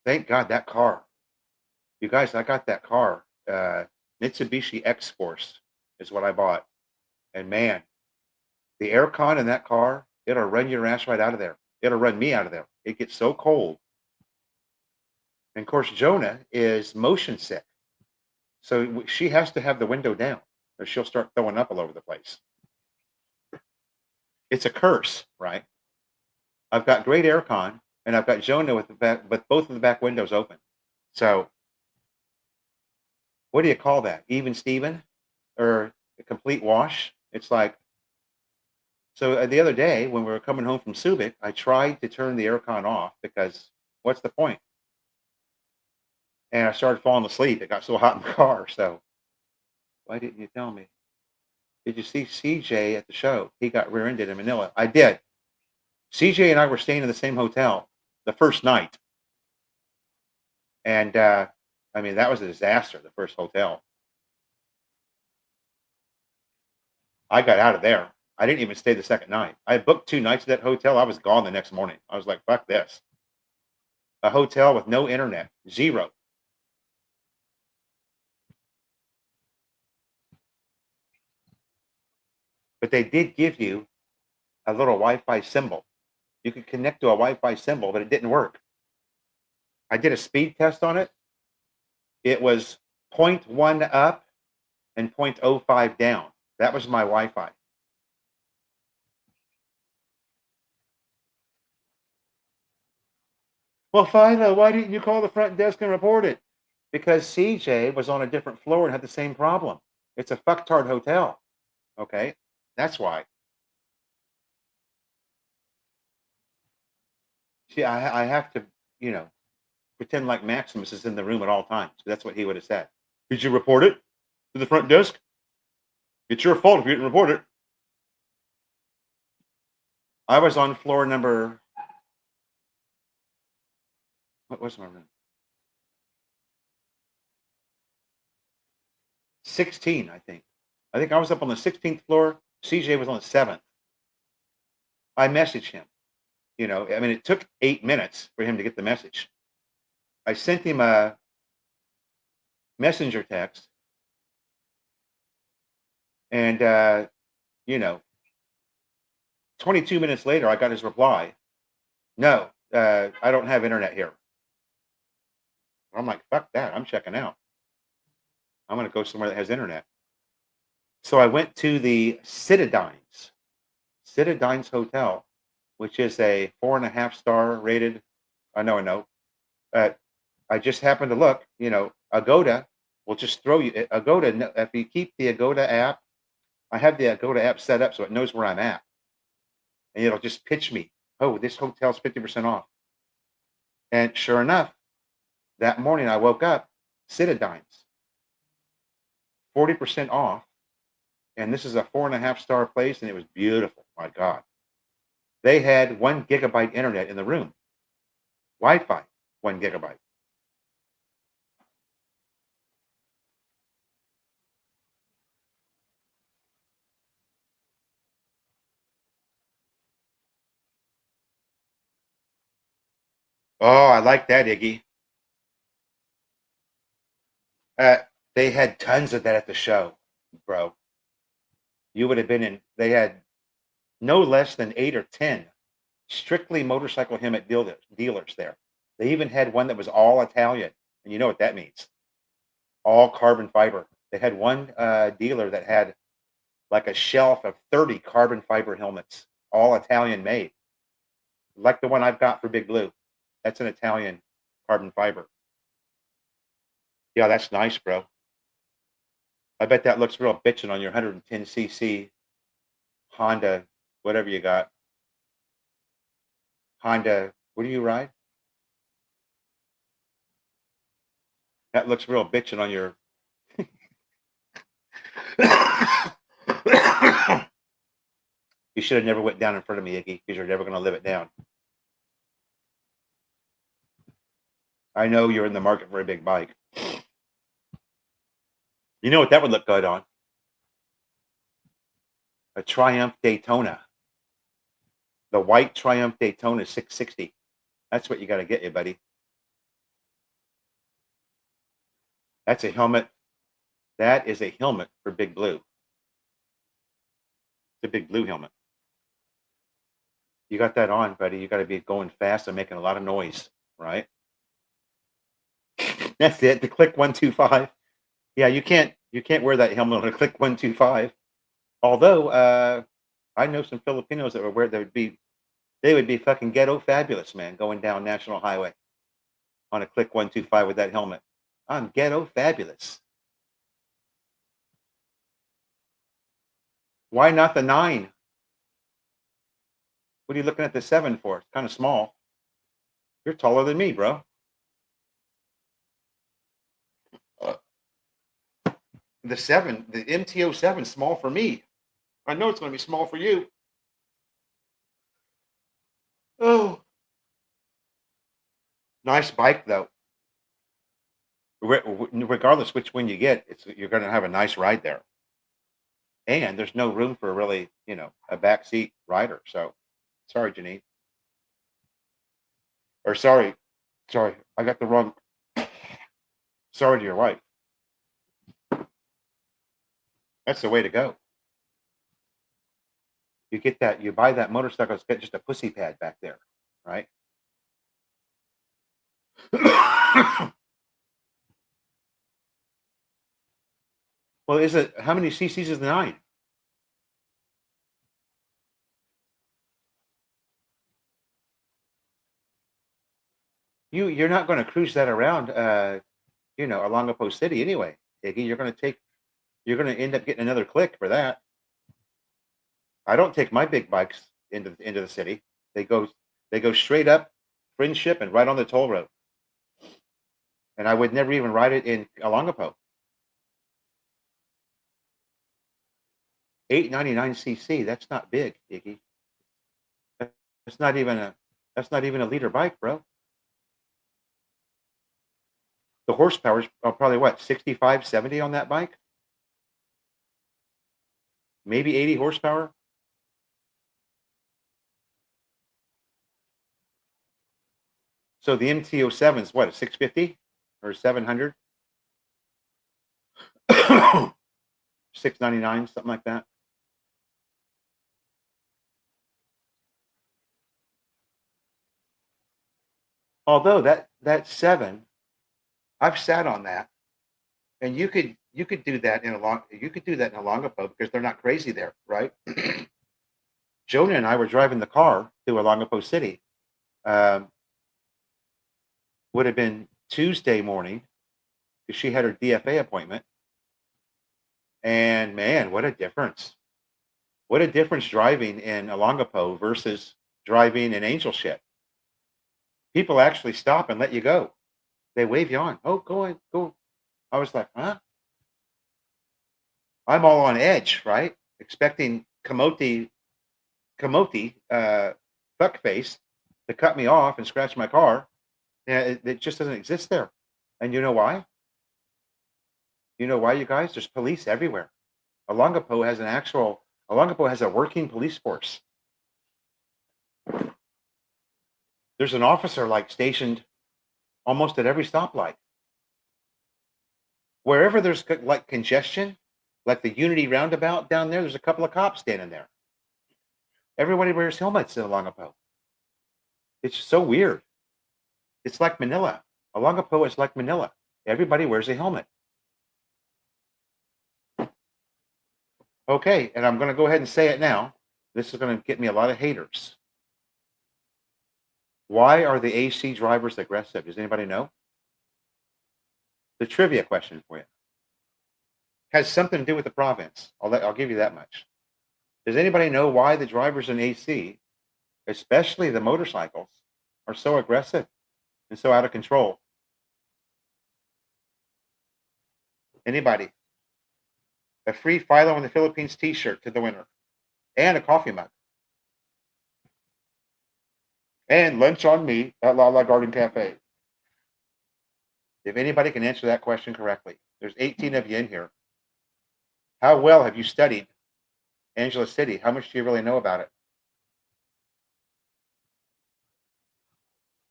thank God, that car. You guys, I got that car. Mitsubishi X-Force is what I bought. And man, the aircon in that car, it'll run your ass right out of there. It'll run me out of there. It gets so cold. And of course, Jonah is motion sick. So she has to have the window down or she'll start throwing up all over the place. It's a curse, right? I've got great aircon and I've got Jonah with both of the back windows open. So what do you call that? Even Steven or a complete wash? It's like, so the other day when we were coming home from Subic, I tried to turn the aircon off because what's the point? And I started falling asleep. It got so hot in the car. So why didn't you tell me? Did you see CJ at the show? He got rear-ended in Manila. I did. CJ and I were staying in the same hotel the first night. And I mean, that was a disaster, the first hotel. I got out of there. I didn't even stay the second night. I booked 2 nights at that hotel. I was gone the next morning. I was like, fuck this. A hotel with no internet, 0. But they did give you a little Wi-Fi symbol. You could connect to a Wi-Fi symbol, but it didn't work. I did a speed test on it. It was 0.1 up and 0.05 down. That was my Wi-Fi. Well, Philo, why didn't you call the front desk and report it? Because CJ was on a different floor and had the same problem. It's a fucktard hotel. Okay, that's why. See, I have to, you know, pretend like Maximus is in the room at all times. That's what he would have said. Did you report it to the front desk? It's your fault if you didn't report it. I was on floor number. What was my room? 16, I think. I think I was up on the 16th floor. CJ was on the 7th. I messaged him. You know, I mean, it took 8 minutes for him to get the message. I sent him a messenger text, and you know, 22 minutes later, I got his reply. No, I don't have internet here. I'm like, fuck that. I'm checking out. I'm going to go somewhere that has internet. So I went to the Citadines Hotel, which is a 4.5-star rated. I know. I just happened to look. You know, Agoda will just throw you. Agoda, if you keep the Agoda app, I have the Agoda app set up so it knows where I'm at, and it'll just pitch me. Oh, this hotel's 50% off. And sure enough, that morning I woke up, Citadines, 40% off. And this is a 4.5-star place, and it was beautiful. My God. They had 1 gigabyte internet in the room. Wi-Fi, 1 gigabyte. Oh, I like that, Iggy. They had tons of that at the show, bro. You would have been in. They had no less than 8 or 10 strictly motorcycle helmet dealers there. They even had one that was all Italian, and you know what that means. All carbon fiber. They had one dealer that had like a shelf of 30 carbon fiber helmets, all Italian made, like the one I've got for Big Blue. That's an Italian carbon fiber. Yeah, that's nice, bro. I bet that looks real bitchin' on your 110cc Honda, whatever you got. Honda, what do you ride? That looks real bitchin' on your. You should have never went down in front of me, Iggy, because you're never going to live it down. I know you're in the market for a big bike. You know what that would look good on? A Triumph Daytona. The white Triumph Daytona 660. That's what you got to get you, buddy. That's a helmet. That is a helmet for Big Blue. It's a Big Blue helmet. You got that on, buddy. You got to be going fast and making a lot of noise, right? That's it. The Click 125. Yeah, you can't wear that helmet on a Click 125. Although I know some Filipinos that would wear. They would be fucking ghetto fabulous, man, going down National Highway on a Click 125 with that helmet. I'm ghetto fabulous. Why not the 9? What are you looking at the 7 for? It's kind of small. You're taller than me, bro. The 7, the MTO 7, small for me. I know it's going to be small for you. Oh, nice bike though. Regardless which one you get, you're going to have a nice ride there. And there's no room for really, a backseat rider. So, sorry, Janine. Or sorry, I got the wrong. Sorry to your wife. That's the way to go. You get that, you buy that motorcycle, it's got just a pussy pad back there, right? Well, how many cc's is the 9? You're not going to cruise that around, along Post City anyway, Iggy. You're going to end up getting another Click for that. I don't take my big bikes into the city. They go straight up Friendship and right on the toll road. And I would never even ride it in Alongapo. 899cc. That's not big, Iggy. That's not even a liter bike, bro. The horsepower is probably what, 65, 70 on that bike? maybe 80 horsepower. So the MT-07 is what, a 650 or 700? 699, something like that. Although that 7, I've sat on that, and you could do that in a Longapo because they're not crazy there, right? Jonah and I were driving the car to Longapo City. Would have been Tuesday morning because she had her DFA appointment. And man, what a difference. What a difference driving in Longapo versus driving in Angel Ship. People actually stop and let you go. They wave you on. Oh, go on, go. I was like, huh? I'm all on edge, right? Expecting Kamoti, fuckface to cut me off and scratch my car. Yeah, it just doesn't exist there. And you know why? You know why, you guys? There's police everywhere. Longapo has a working police force. There's an officer like stationed almost at every stoplight. Wherever there's like congestion, like the Unity roundabout down there's a couple of cops standing there. Everybody wears helmets in Longapo. It's so weird. It's like Manila. Longapo is like Manila. Everybody wears a helmet. Okay, and I'm going to go ahead and say it now. This is going to get me a lot of haters. Why are the AC drivers aggressive? Does anybody know? The trivia question for you. Has something to do with the province. I'll give you that much. Does anybody know why the drivers in AC, especially the motorcycles, are so aggressive and so out of control? Anybody? A free Philo in the Philippines t-shirt to the winner. And a coffee mug. And lunch on me at La Garden Cafe. If anybody can answer that question correctly, there's 18 of you in here. How well have you studied Angela City? How much do you really know about it?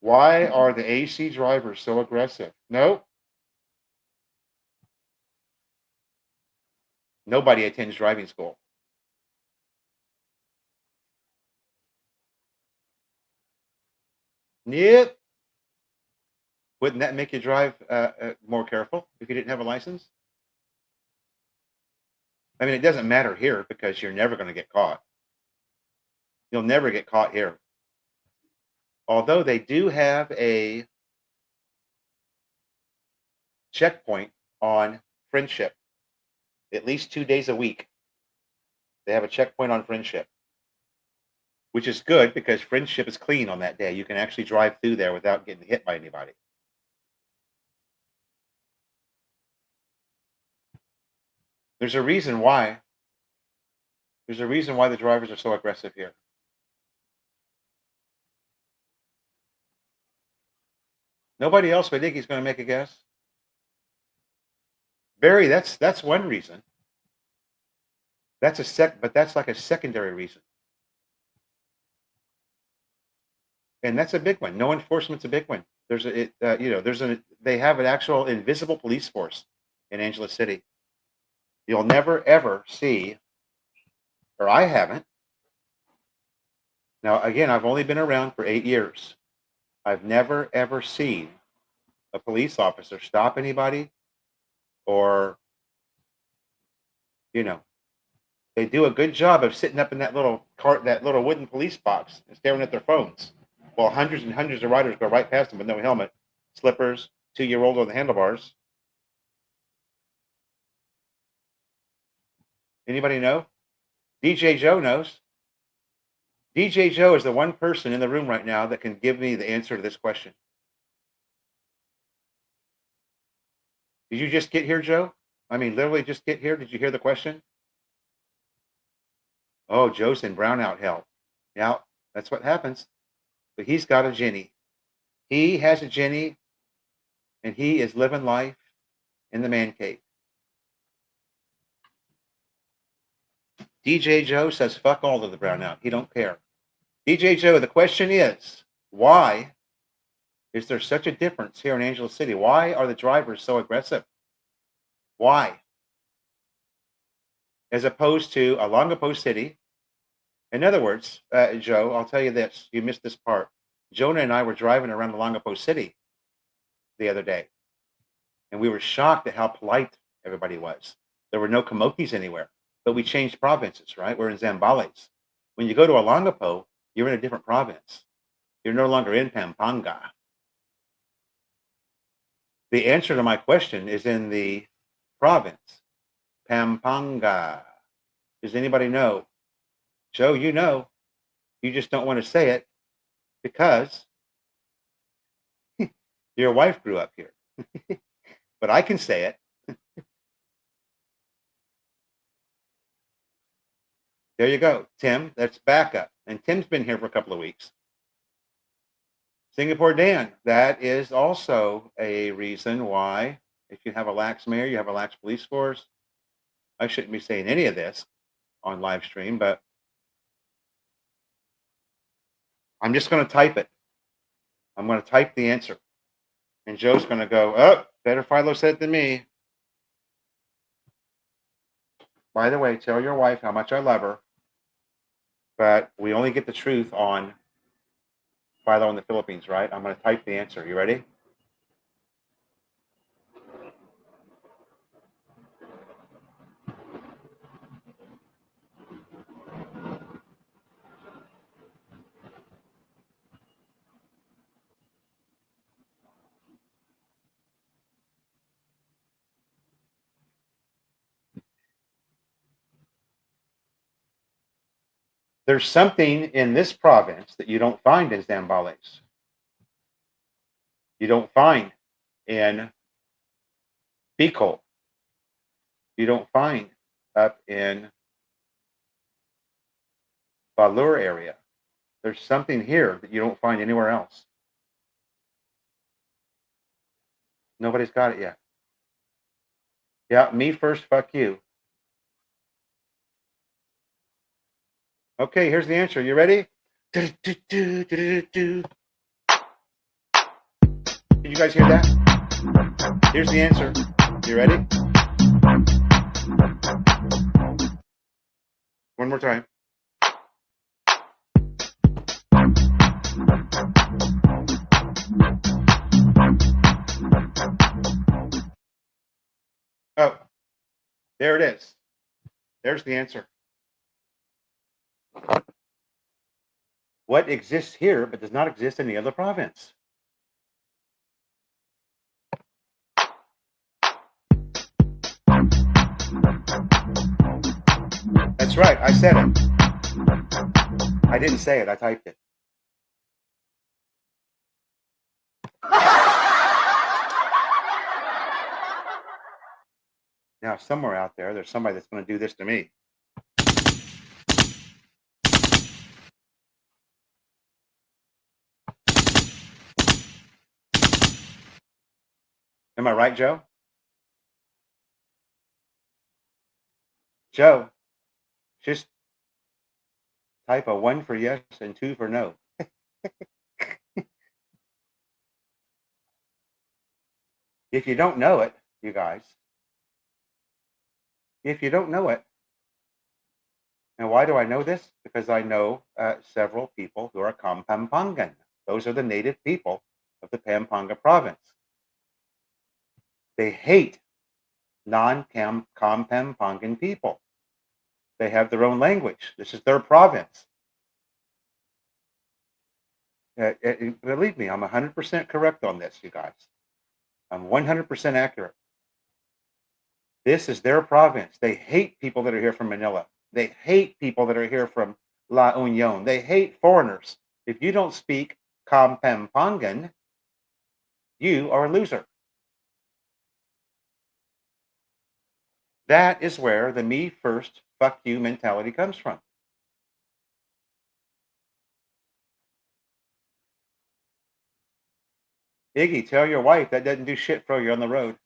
Why are the AC drivers so aggressive? No. Nobody attends driving school. Yep. Wouldn't that make you drive more careful if you didn't have a license? I mean, it doesn't matter here because you're never going to get caught. You'll never get caught here. Although they do have a checkpoint on Friendship, at least 2 days a week. They have a checkpoint on Friendship, which is good because Friendship is clean on that day. You can actually drive through there without getting hit by anybody. There's a reason why. There's a reason why the drivers are so aggressive here. Nobody else but Iggy's going to make a guess. Barry, that's one reason. But that's like a secondary reason. And that's a big one. No enforcement's a big one. They have an actual invisible police force in Angela City. You'll never ever see, or I haven't. Now, again, I've only been around for 8 years. I've never ever seen a police officer stop anybody, or they do a good job of sitting up in that little wooden police box and staring at their phones, while hundreds and hundreds of riders go right past them with no helmet, slippers, 2-year-old on the handlebars. Anybody know? DJ Joe knows. DJ Joe is the one person in the room right now that can give me the answer to this question. Did you just get here, Joe? I mean, literally just get here. Did you hear the question? Oh, Joe's in brownout hell. Yeah, that's what happens. But he's got a Jenny. He has a Jenny, and he is living life in the man cave. DJ Joe says, fuck all of the brownout. He don't care. DJ Joe, the question is, why is there such a difference here in Angeles City? Why are the drivers so aggressive? Why? As opposed to Olongapo City. In other words, Joe, I'll tell you this. You missed this part. Jonah and I were driving around Olongapo City the other day, and we were shocked at how polite everybody was. There were no Kamokis anywhere, but we changed provinces, right? We're in Zambales. When you go to Olongapo, you're in a different province. You're no longer in Pampanga. The answer to my question is in the province, Pampanga. Does anybody know? Joe, you know. You just don't want to say it because your wife grew up here. But I can say it. There you go, Tim. That's backup. And Tim's been here for a couple of weeks. Singapore Dan, that is also a reason why, if you have a lax mayor, you have a lax police force. I shouldn't be saying any of this on live stream, but I'm just going to type it. I'm going to type the answer. And Joe's going to go, oh, better Philo said it than me. By the way, tell your wife how much I love her, but we only get the truth on Philo in the Philippines, right? I'm going to type the answer. You ready? There's something in this province that you don't find in Zambales. You don't find in Bicol. You don't find up in Balur area. There's something here that you don't find anywhere else. Nobody's got it yet. Yeah, me first, fuck you. Okay, here's the answer. You ready? Did you guys hear that? Here's the answer. You ready? One more time. Oh, there it is. There's the answer. What exists here but does not exist in the other province? That's right. I said it. I didn't say it. I typed it. Now, somewhere out there, there's somebody that's going to do this to me. Am I right, Joe? Joe, just type a 1 for yes and 2 for no. If you don't know it, you guys, if you don't know it, and why do I know this? Because I know several people who are Kampampangan. Those are the native people of the Pampanga province. They hate non-Kampampangan people. They have their own language. This is their province. Believe me, I'm 100% correct on this, you guys. I'm 100% accurate. This is their province. They hate people that are here from Manila. They hate people that are here from La Union. They hate foreigners. If you don't speak Kampampangan, you are a loser. That is where the me first, fuck you mentality comes from. Iggy, tell your wife that doesn't do shit for you on the road.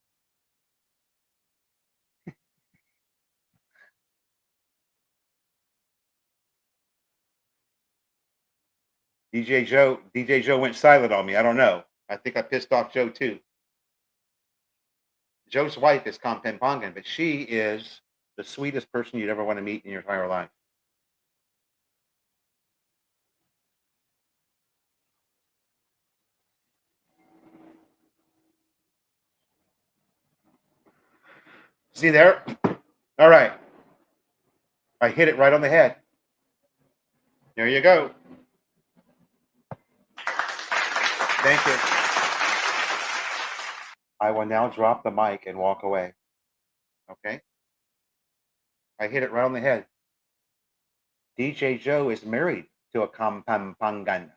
DJ Joe went silent on me. I don't know. I think I pissed off Joe too. Joe's wife is Kampempangan, but she is the sweetest person you'd ever want to meet in your entire life. See there? All right. I hit it right on the head. There you go. Thank you. I will now drop the mic and walk away. Okay? I hit it right on the head. DJ Joe is married to a Kampampangan.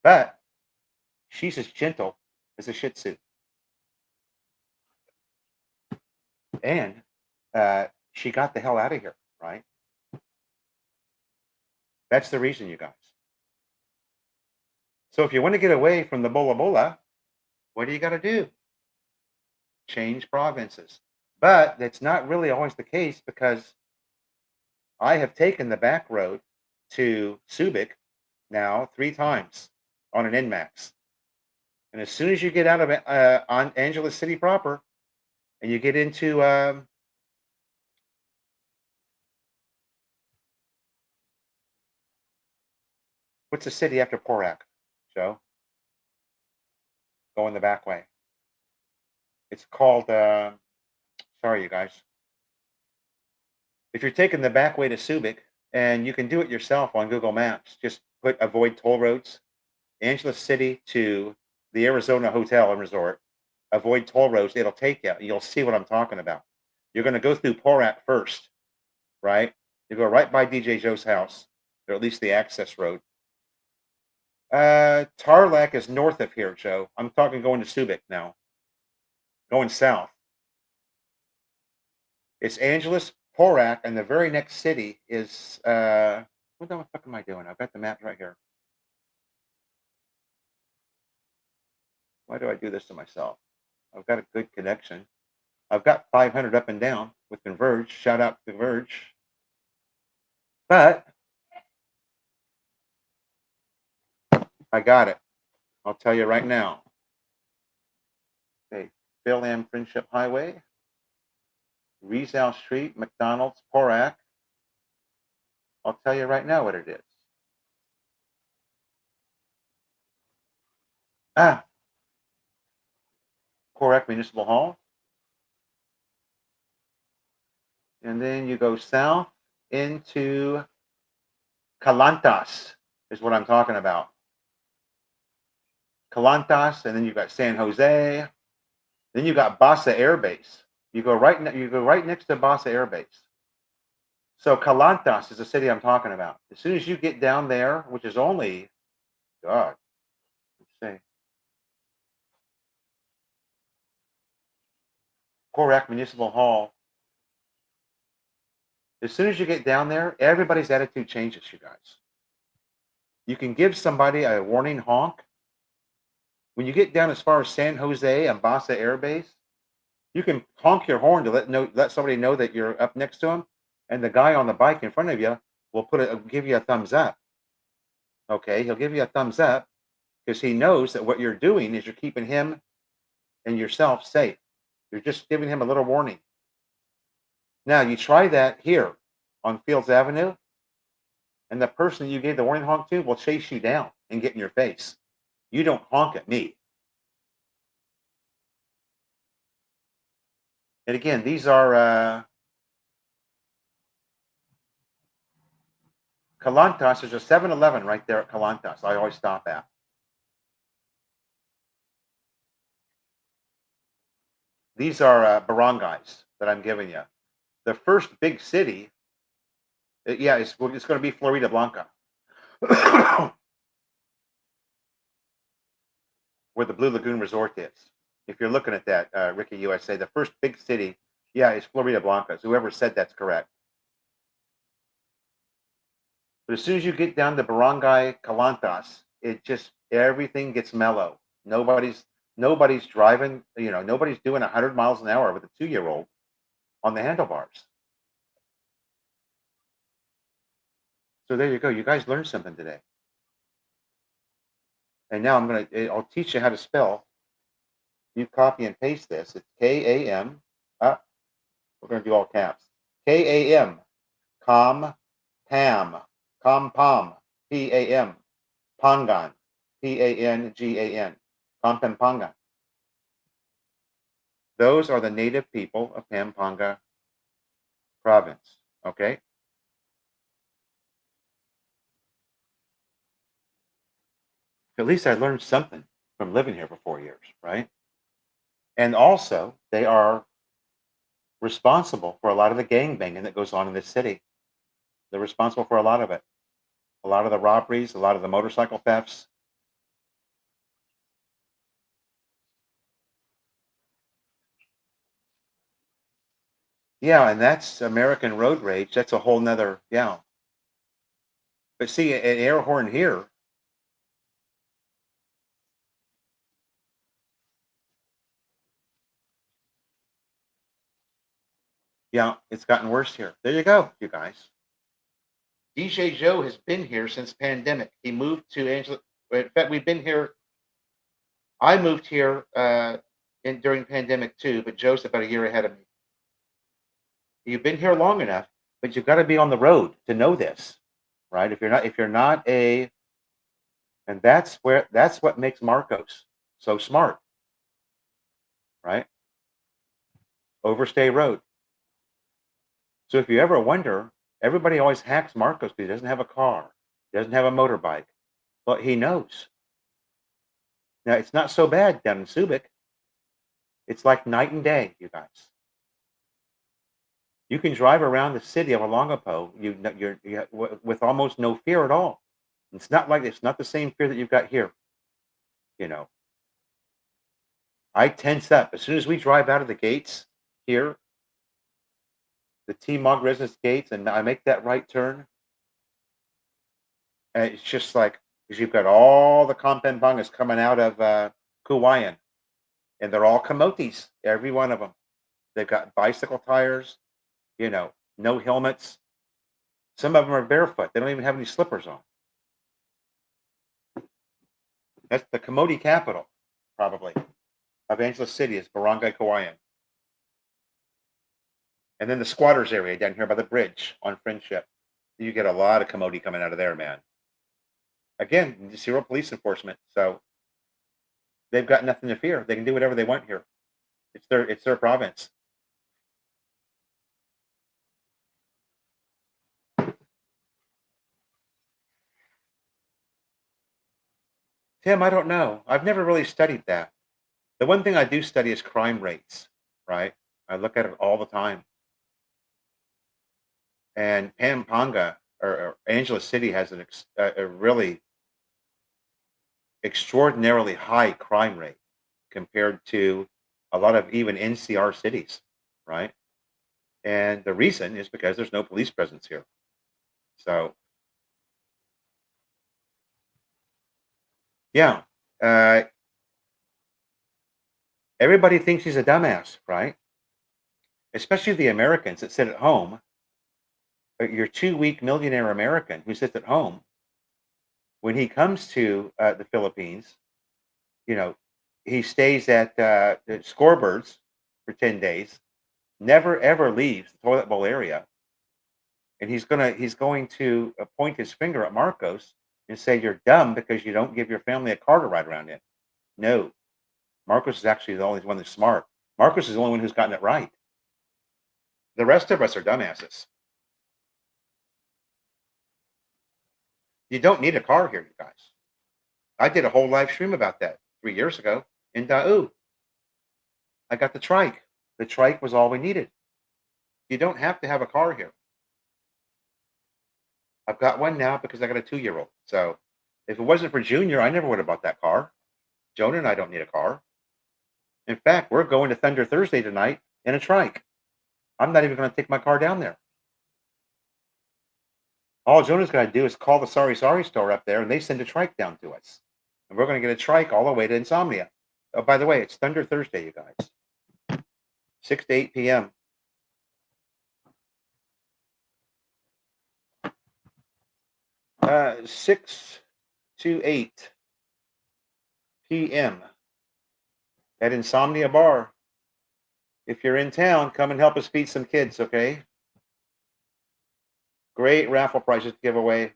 But she's as gentle as a Shih Tzu. And she got the hell out of here, right? That's the reason, you guys. So if you want to get away from the bola bola, what do you got to do? Change provinces. But that's not really always the case, because I have taken the back road to Subic now 3 times on an NMAX. And as soon as you get out of on Angeles City proper and you get into what's the city after Porac, Joe? Going the back way. It's called, sorry, you guys. If you're taking the back way to Subic, and you can do it yourself on Google Maps, just put avoid toll roads, Angeles City to the Arizona Hotel and Resort, avoid toll roads, it'll take you. You'll see what I'm talking about. You're going to go through Porac first, right? You go right by DJ Joe's house, or at least the access road. Tarlac is north of here, Joe. I'm talking going to Subic now. Going south. It's Angeles, Porac, and the very next city is what the fuck am I doing? I've got the map right here. Why do I do this to myself? I've got a good connection. I've got 500 up and down with Converge. Shout out to Converge. But I got it. I'll tell you right now. Okay, Phil Am Friendship Highway, Rizal Street, McDonald's, Porac. I'll tell you right now what it is. Porac Municipal Hall. And then you go south into Calantas is what I'm talking about. Calantas, and then you've got San Jose. Then you got Basa Air Base. You go right next to Basa Air Base. So Calantas is the city I'm talking about. As soon as you get down there, which is only, God, let's see, Porac Municipal Hall. As soon as you get down there, everybody's attitude changes, you guys. You can give somebody a warning honk. When you get down as far as San Jose and Basa Air Base, you can honk your horn to let somebody know that you're up next to them, and the guy on the bike in front of you will give you a thumbs up. Okay, he'll give you a thumbs up because he knows that what you're doing is you're keeping him and yourself safe. You're just giving him a little warning. Now, you try that here on Fields Avenue, and the person you gave the warning honk to will chase you down and get in your face. You don't honk at me. And again, these are Calantas. There's a 7-Eleven right there at Calantas. I always stop at. These are barangays that I'm giving you. The first big city, it's going to be Florida Blanca, where the Blue Lagoon Resort is. If you're looking at that, Ricky USA, the first big city, is Florida Blanca. So whoever said that's correct. But as soon as you get down to Barangay Calantas, everything gets mellow. Nobody's driving, nobody's doing 100 miles an hour with a 2-year-old on the handlebars. So there you go. You guys learned something today. And now I'll teach you how to spell. You copy and paste this. It's K-A-M. We're going to do all caps. K-A-M. Pam. Pam. P-A-M. Pangan. P-A-N-G-A-N. Pampanga. Those are the native people of Pampanga province. Okay? At least I learned something from living here for 4 years, right? And also, they are responsible for a lot of the gangbanging that goes on in this city. They're responsible for a lot of it. A lot of the robberies, a lot of the motorcycle thefts. Yeah, and that's American road rage. That's a whole nother, yeah. But see, an air horn here, yeah, it's gotten worse here. There you go, you guys. DJ Joe has been here since pandemic. He moved to Angela. In fact, we've been here. I moved here during pandemic too, but Joe's about a year ahead of me. You've been here long enough, but you've got to be on the road to know this, right? If you're not and that's what makes Marcos so smart, right? Overstay Road. So if you ever wonder, everybody always hacks Marcos because he doesn't have a car, he doesn't have a motorbike. But he knows. Now it's not so bad down in Subic. It's like night and day, you guys. You can drive around the city of Olongapo with almost no fear at all. It's not the same fear that you've got here. You know, I tense up as soon as we drive out of the gates here, the T-Mog residence gates, and I make that right turn. And it's just like, because you've got all the Kampembangas coming out of Kuwayan, and they're all camotes, every one of them. They've got bicycle tires, no helmets. Some of them are barefoot. They don't even have any slippers on. That's the camote capital, probably, of Angeles City is Barangay Kawayan. And then the squatters area down here by the bridge on Friendship. You get a lot of camote coming out of there, man. Again, zero police enforcement, so they've got nothing to fear. They can do whatever they want here. It's their province. Tim, I don't know. I've never really studied that. The one thing I do study is crime rates, right? I look at it all the time. And Pampanga or Angeles City has a really extraordinarily high crime rate compared to a lot of even NCR cities, right? And the reason is because there's no police presence here. So, yeah, everybody thinks he's a dumbass, right? Especially the Americans that sit at home. Your 2-week millionaire American who sits at home, when he comes to the Philippines, he stays at the Scorebirds for 10 days, never ever leaves the toilet bowl area. And he's going to point his finger at Marcos and say, "You're dumb because you don't give your family a car to ride around in." No, Marcos is actually the only one that's smart. Marcos is the only one who's gotten it right. The rest of us are dumbasses. You don't need a car here, you guys. I did a whole live stream about that 3 years ago in Daeu. I got the trike. The trike was all we needed. You don't have to have a car here. I've got one now because I got a 2-year-old. So if it wasn't for Junior, I never would have bought that car. Jonah and I don't need a car. In fact, we're going to Thunder Thursday tonight in a trike. I'm not even going to take my car down there. All Jonah's going to do is call the Sorry store up there, and they send a trike down to us. And we're going to get a trike all the way to Insomnia. Oh, by the way, it's Thunder Thursday, you guys. 6 to 8 p.m. 6 to 8 p.m. at Insomnia Bar. If you're in town, come and help us feed some kids, okay? Great raffle prizes to give away.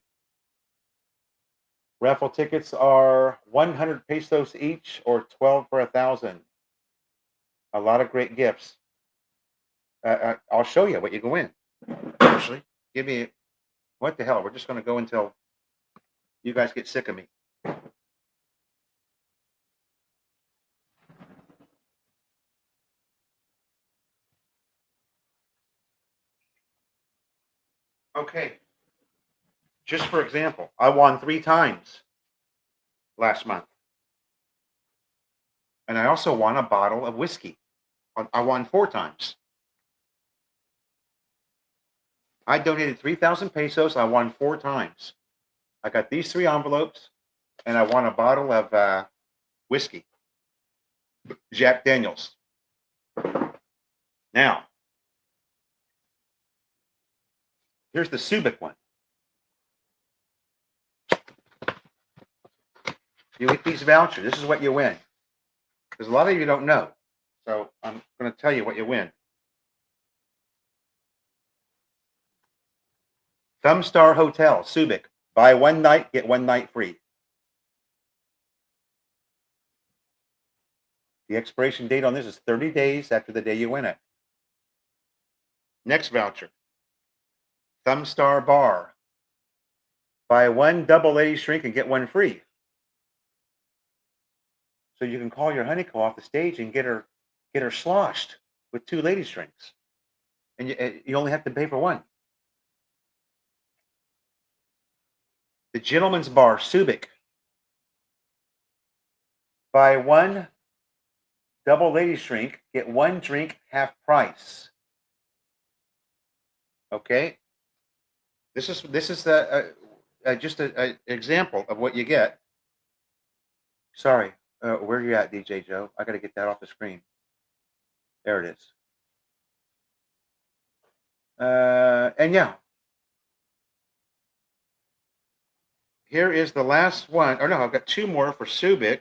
Raffle tickets are 100 pesos each or 12 for 1,000. A lot of great gifts. I'll show you what you can win. Actually, give me, what the hell? We're just going to go until you guys get sick of me. Okay. Just for example, I won 3 times last month. And I also won a bottle of whiskey. I won 4 times. I donated 3,000 pesos. I won 4 times. I got these 3 envelopes, and I won a bottle of whiskey, Jack Daniels. Now, here's the Subic one. You get these vouchers. This is what you win. Because a lot of you don't know. So I'm going to tell you what you win. Thumbstar Hotel, Subic. Buy 1 night, get 1 night free. The expiration date on this is 30 days after the day you win it. Next voucher. Thumbstar Bar. Buy 1 double ladies drink and get 1 free. So you can call your honeyco off the stage and get her sloshed with 2 ladies drinks. And you only have to pay for 1. The Gentleman's Bar, Subic. Buy 1 double ladies drink, get 1 drink half price. Okay, this is just an example of what you get. Sorry, where are you at, DJ Joe? I got to get that off the screen. There it is. And yeah, here is the last one. Oh no, I've got 2 more for Subic.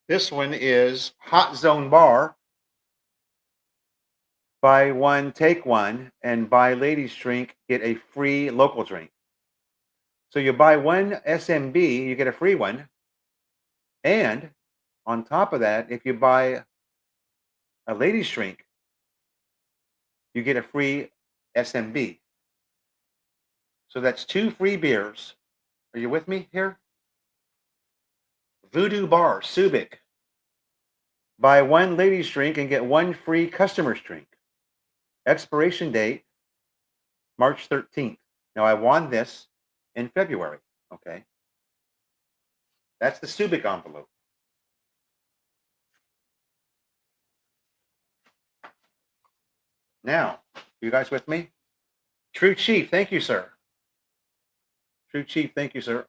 This one is Hot Zone Bar. Buy 1, take 1, and buy ladies drink, get a free local drink. So you buy 1 SMB, you get a free one. And on top of that, if you buy a ladies drink, you get a free SMB. So that's 2 free beers. Are you with me here? Voodoo Bar, Subic. Buy 1 ladies drink and get 1 free customer's drink. Expiration date, March 13th. Now, I won this in February, okay? That's the Subic envelope. Now, you guys with me? True Chief, thank you, sir. True Chief, thank you, sir.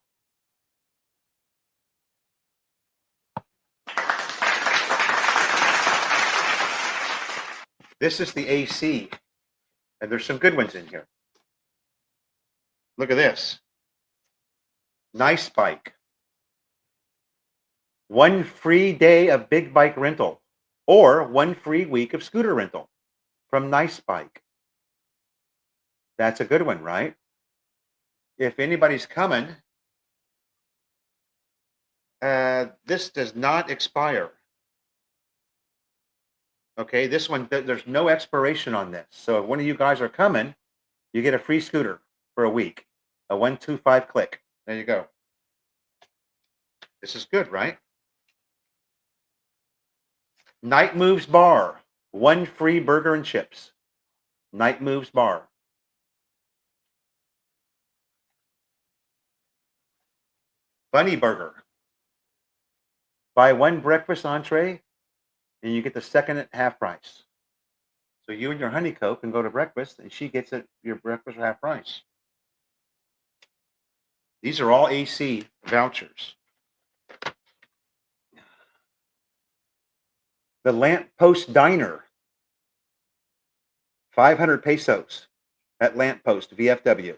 This is the AC, and there's some good ones in here. Look at this. Nice Bike. 1 free day of big bike rental, or 1 free week of scooter rental from Nice Bike. That's a good one, right? If anybody's coming, this does not expire. Okay, this one, there's no expiration on this. So if one of you guys are coming, you get a free scooter for a week. A 125 click. There you go. This is good, right? Night Moves Bar. 1 free burger and chips. Night Moves Bar. Bunny Burger. Buy 1 breakfast entree and you get the second at half price. So you and your honeyco can go to breakfast and she gets your breakfast at half price. These are all AC vouchers. The Lamp Post Diner. 500 pesos at Lamp Post, VFW.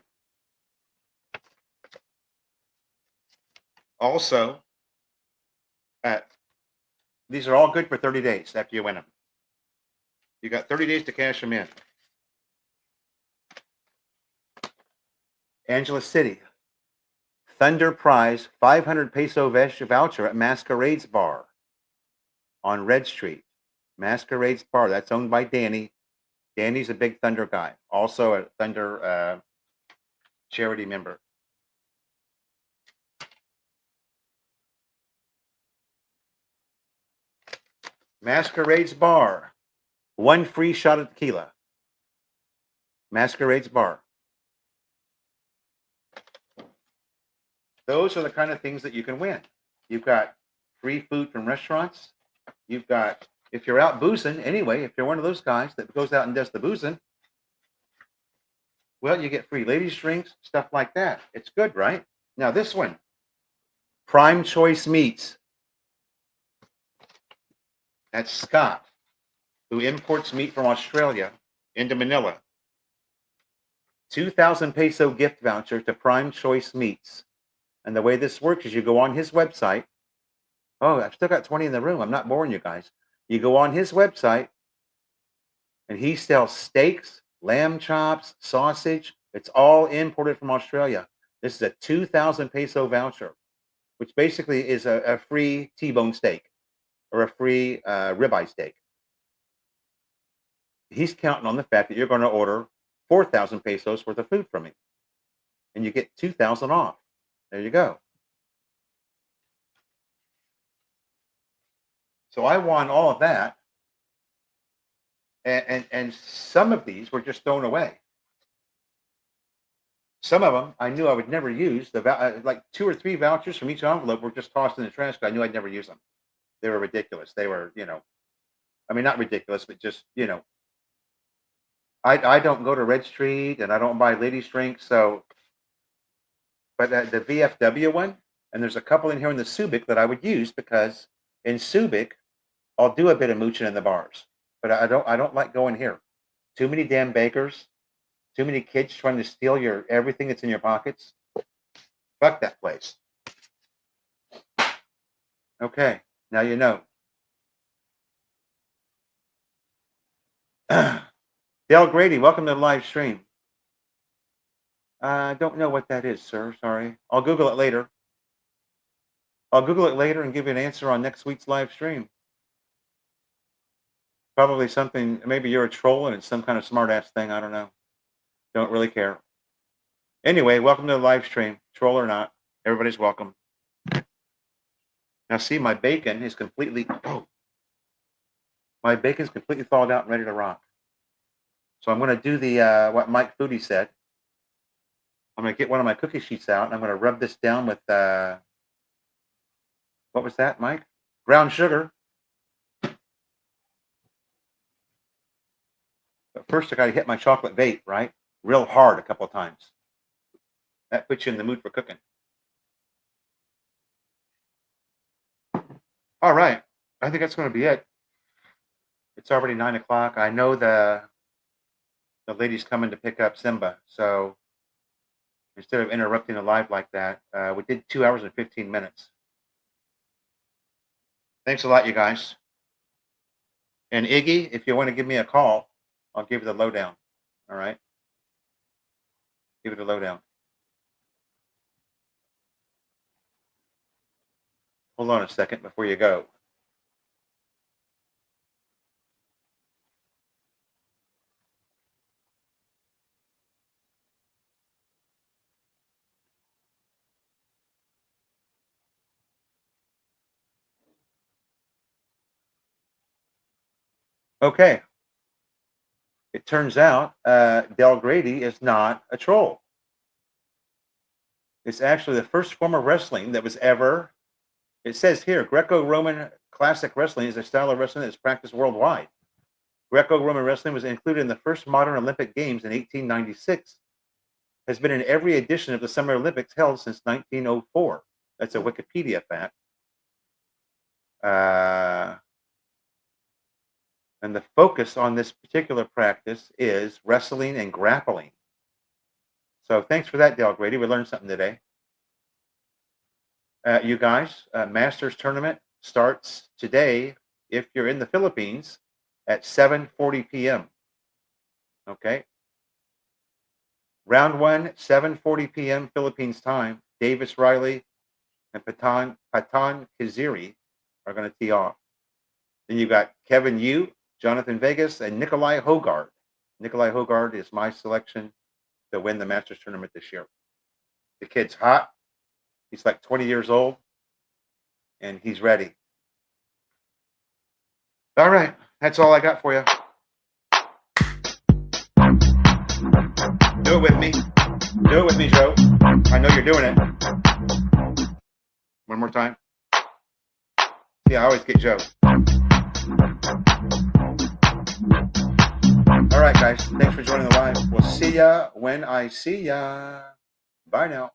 Also, these are all good for 30 days after you win them. You got 30 days to cash them in. Angeles City, Thunder Prize 500 peso voucher at Masquerade's Bar on Red Street. Masquerade's Bar, that's owned by Danny. Danny's a big Thunder guy, also a Thunder charity member. Masquerade's Bar, 1 free shot of tequila. Masquerade's Bar. Those are the kind of things that you can win. You've got free food from restaurants. You've got, if you're out boozing anyway, if you're one of those guys that goes out and does the boozing, well, you get free ladies' drinks, stuff like that. It's good, right? Now this one, Prime Choice Meats. That's Scott, who imports meat from Australia into Manila. 2,000 peso gift voucher to Prime Choice Meats. And the way this works is you go on his website. Oh, I've still got 20 in the room. I'm not boring you guys. You go on his website, and he sells steaks, lamb chops, sausage. It's all imported from Australia. This is a 2,000 peso voucher, which basically is a free T-bone steak or a free ribeye steak. He's counting on the fact that you're going to order 4,000 pesos worth of food from him, and you get 2,000 off. There you go. So I won all of that, and some of these were just thrown away. Some of them I knew I would never use. Like 2 or 3 vouchers from each envelope were just tossed in the trash because I knew I'd never use them. They were ridiculous. They were, I mean, not ridiculous, but just, I don't go to Red Street and I don't buy ladies' drinks. So, but the VFW one, and there's a couple in here in the Subic that I would use because in Subic, I'll do a bit of mooching in the bars, but I don't like going here. Too many damn bakers, too many kids trying to steal everything that's in your pockets. Fuck that place. Okay, now you know. Dale Grady, welcome to the live stream. I don't know what that is, sir. Sorry. I'll Google it later. I'll Google it later and give you an answer on next week's live stream. Probably something, maybe you're a troll and it's some kind of smart ass thing. I don't know. Don't really care. Anyway, welcome to the live stream. Troll or not, everybody's welcome. Now see, my bacon is completely, my bacon's completely thawed out and ready to rock. So I'm going to do the, what Mike Foodie said. I'm going to get one of my cookie sheets out and I'm going to rub this down with, what was that, Mike? Brown sugar. But first I got to hit my chocolate vape, right? Real hard a couple of times. That puts you in the mood for cooking. All right. I think that's going to be it. It's already 9 o'clock. I know the lady's coming to pick up Simba. So instead of interrupting the live like that, we did 2 hours and 15 minutes. Thanks a lot, you guys. And Iggy, if you want to give me a call, I'll give you the lowdown. All right? Give it a lowdown. Hold on a second before you go. Okay. It turns out Del Grady is not a troll. It's actually the first form of wrestling that was ever, it says here, Greco-Roman classic wrestling is a style of wrestling that is practiced worldwide. Greco-Roman wrestling was included in the first modern Olympic Games in 1896. Has been in every edition of the Summer Olympics held since 1904. That's a Wikipedia fact. And the focus on this particular practice is wrestling and grappling. So thanks for that, Del Grady. We learned something today. You guys, Masters tournament starts today if you're in the Philippines at 7:40 p.m. Okay. Round 1, 7:40 p.m. Philippines time. Davis Riley and Patan Kaziri are going to tee off. Then you've got Kevin Yu, Jonathan Vegas, and Nikolai Hogard. Nikolai Hogard is my selection to win the Masters tournament this year. The kid's hot. He's like 20 years old, and he's ready. All right, that's all I got for you. Do it with me. Do it with me, Joe. I know you're doing it. One more time. Yeah, I always get Joe. All right, guys. Thanks for joining the live. We'll see ya when I see ya. Bye now.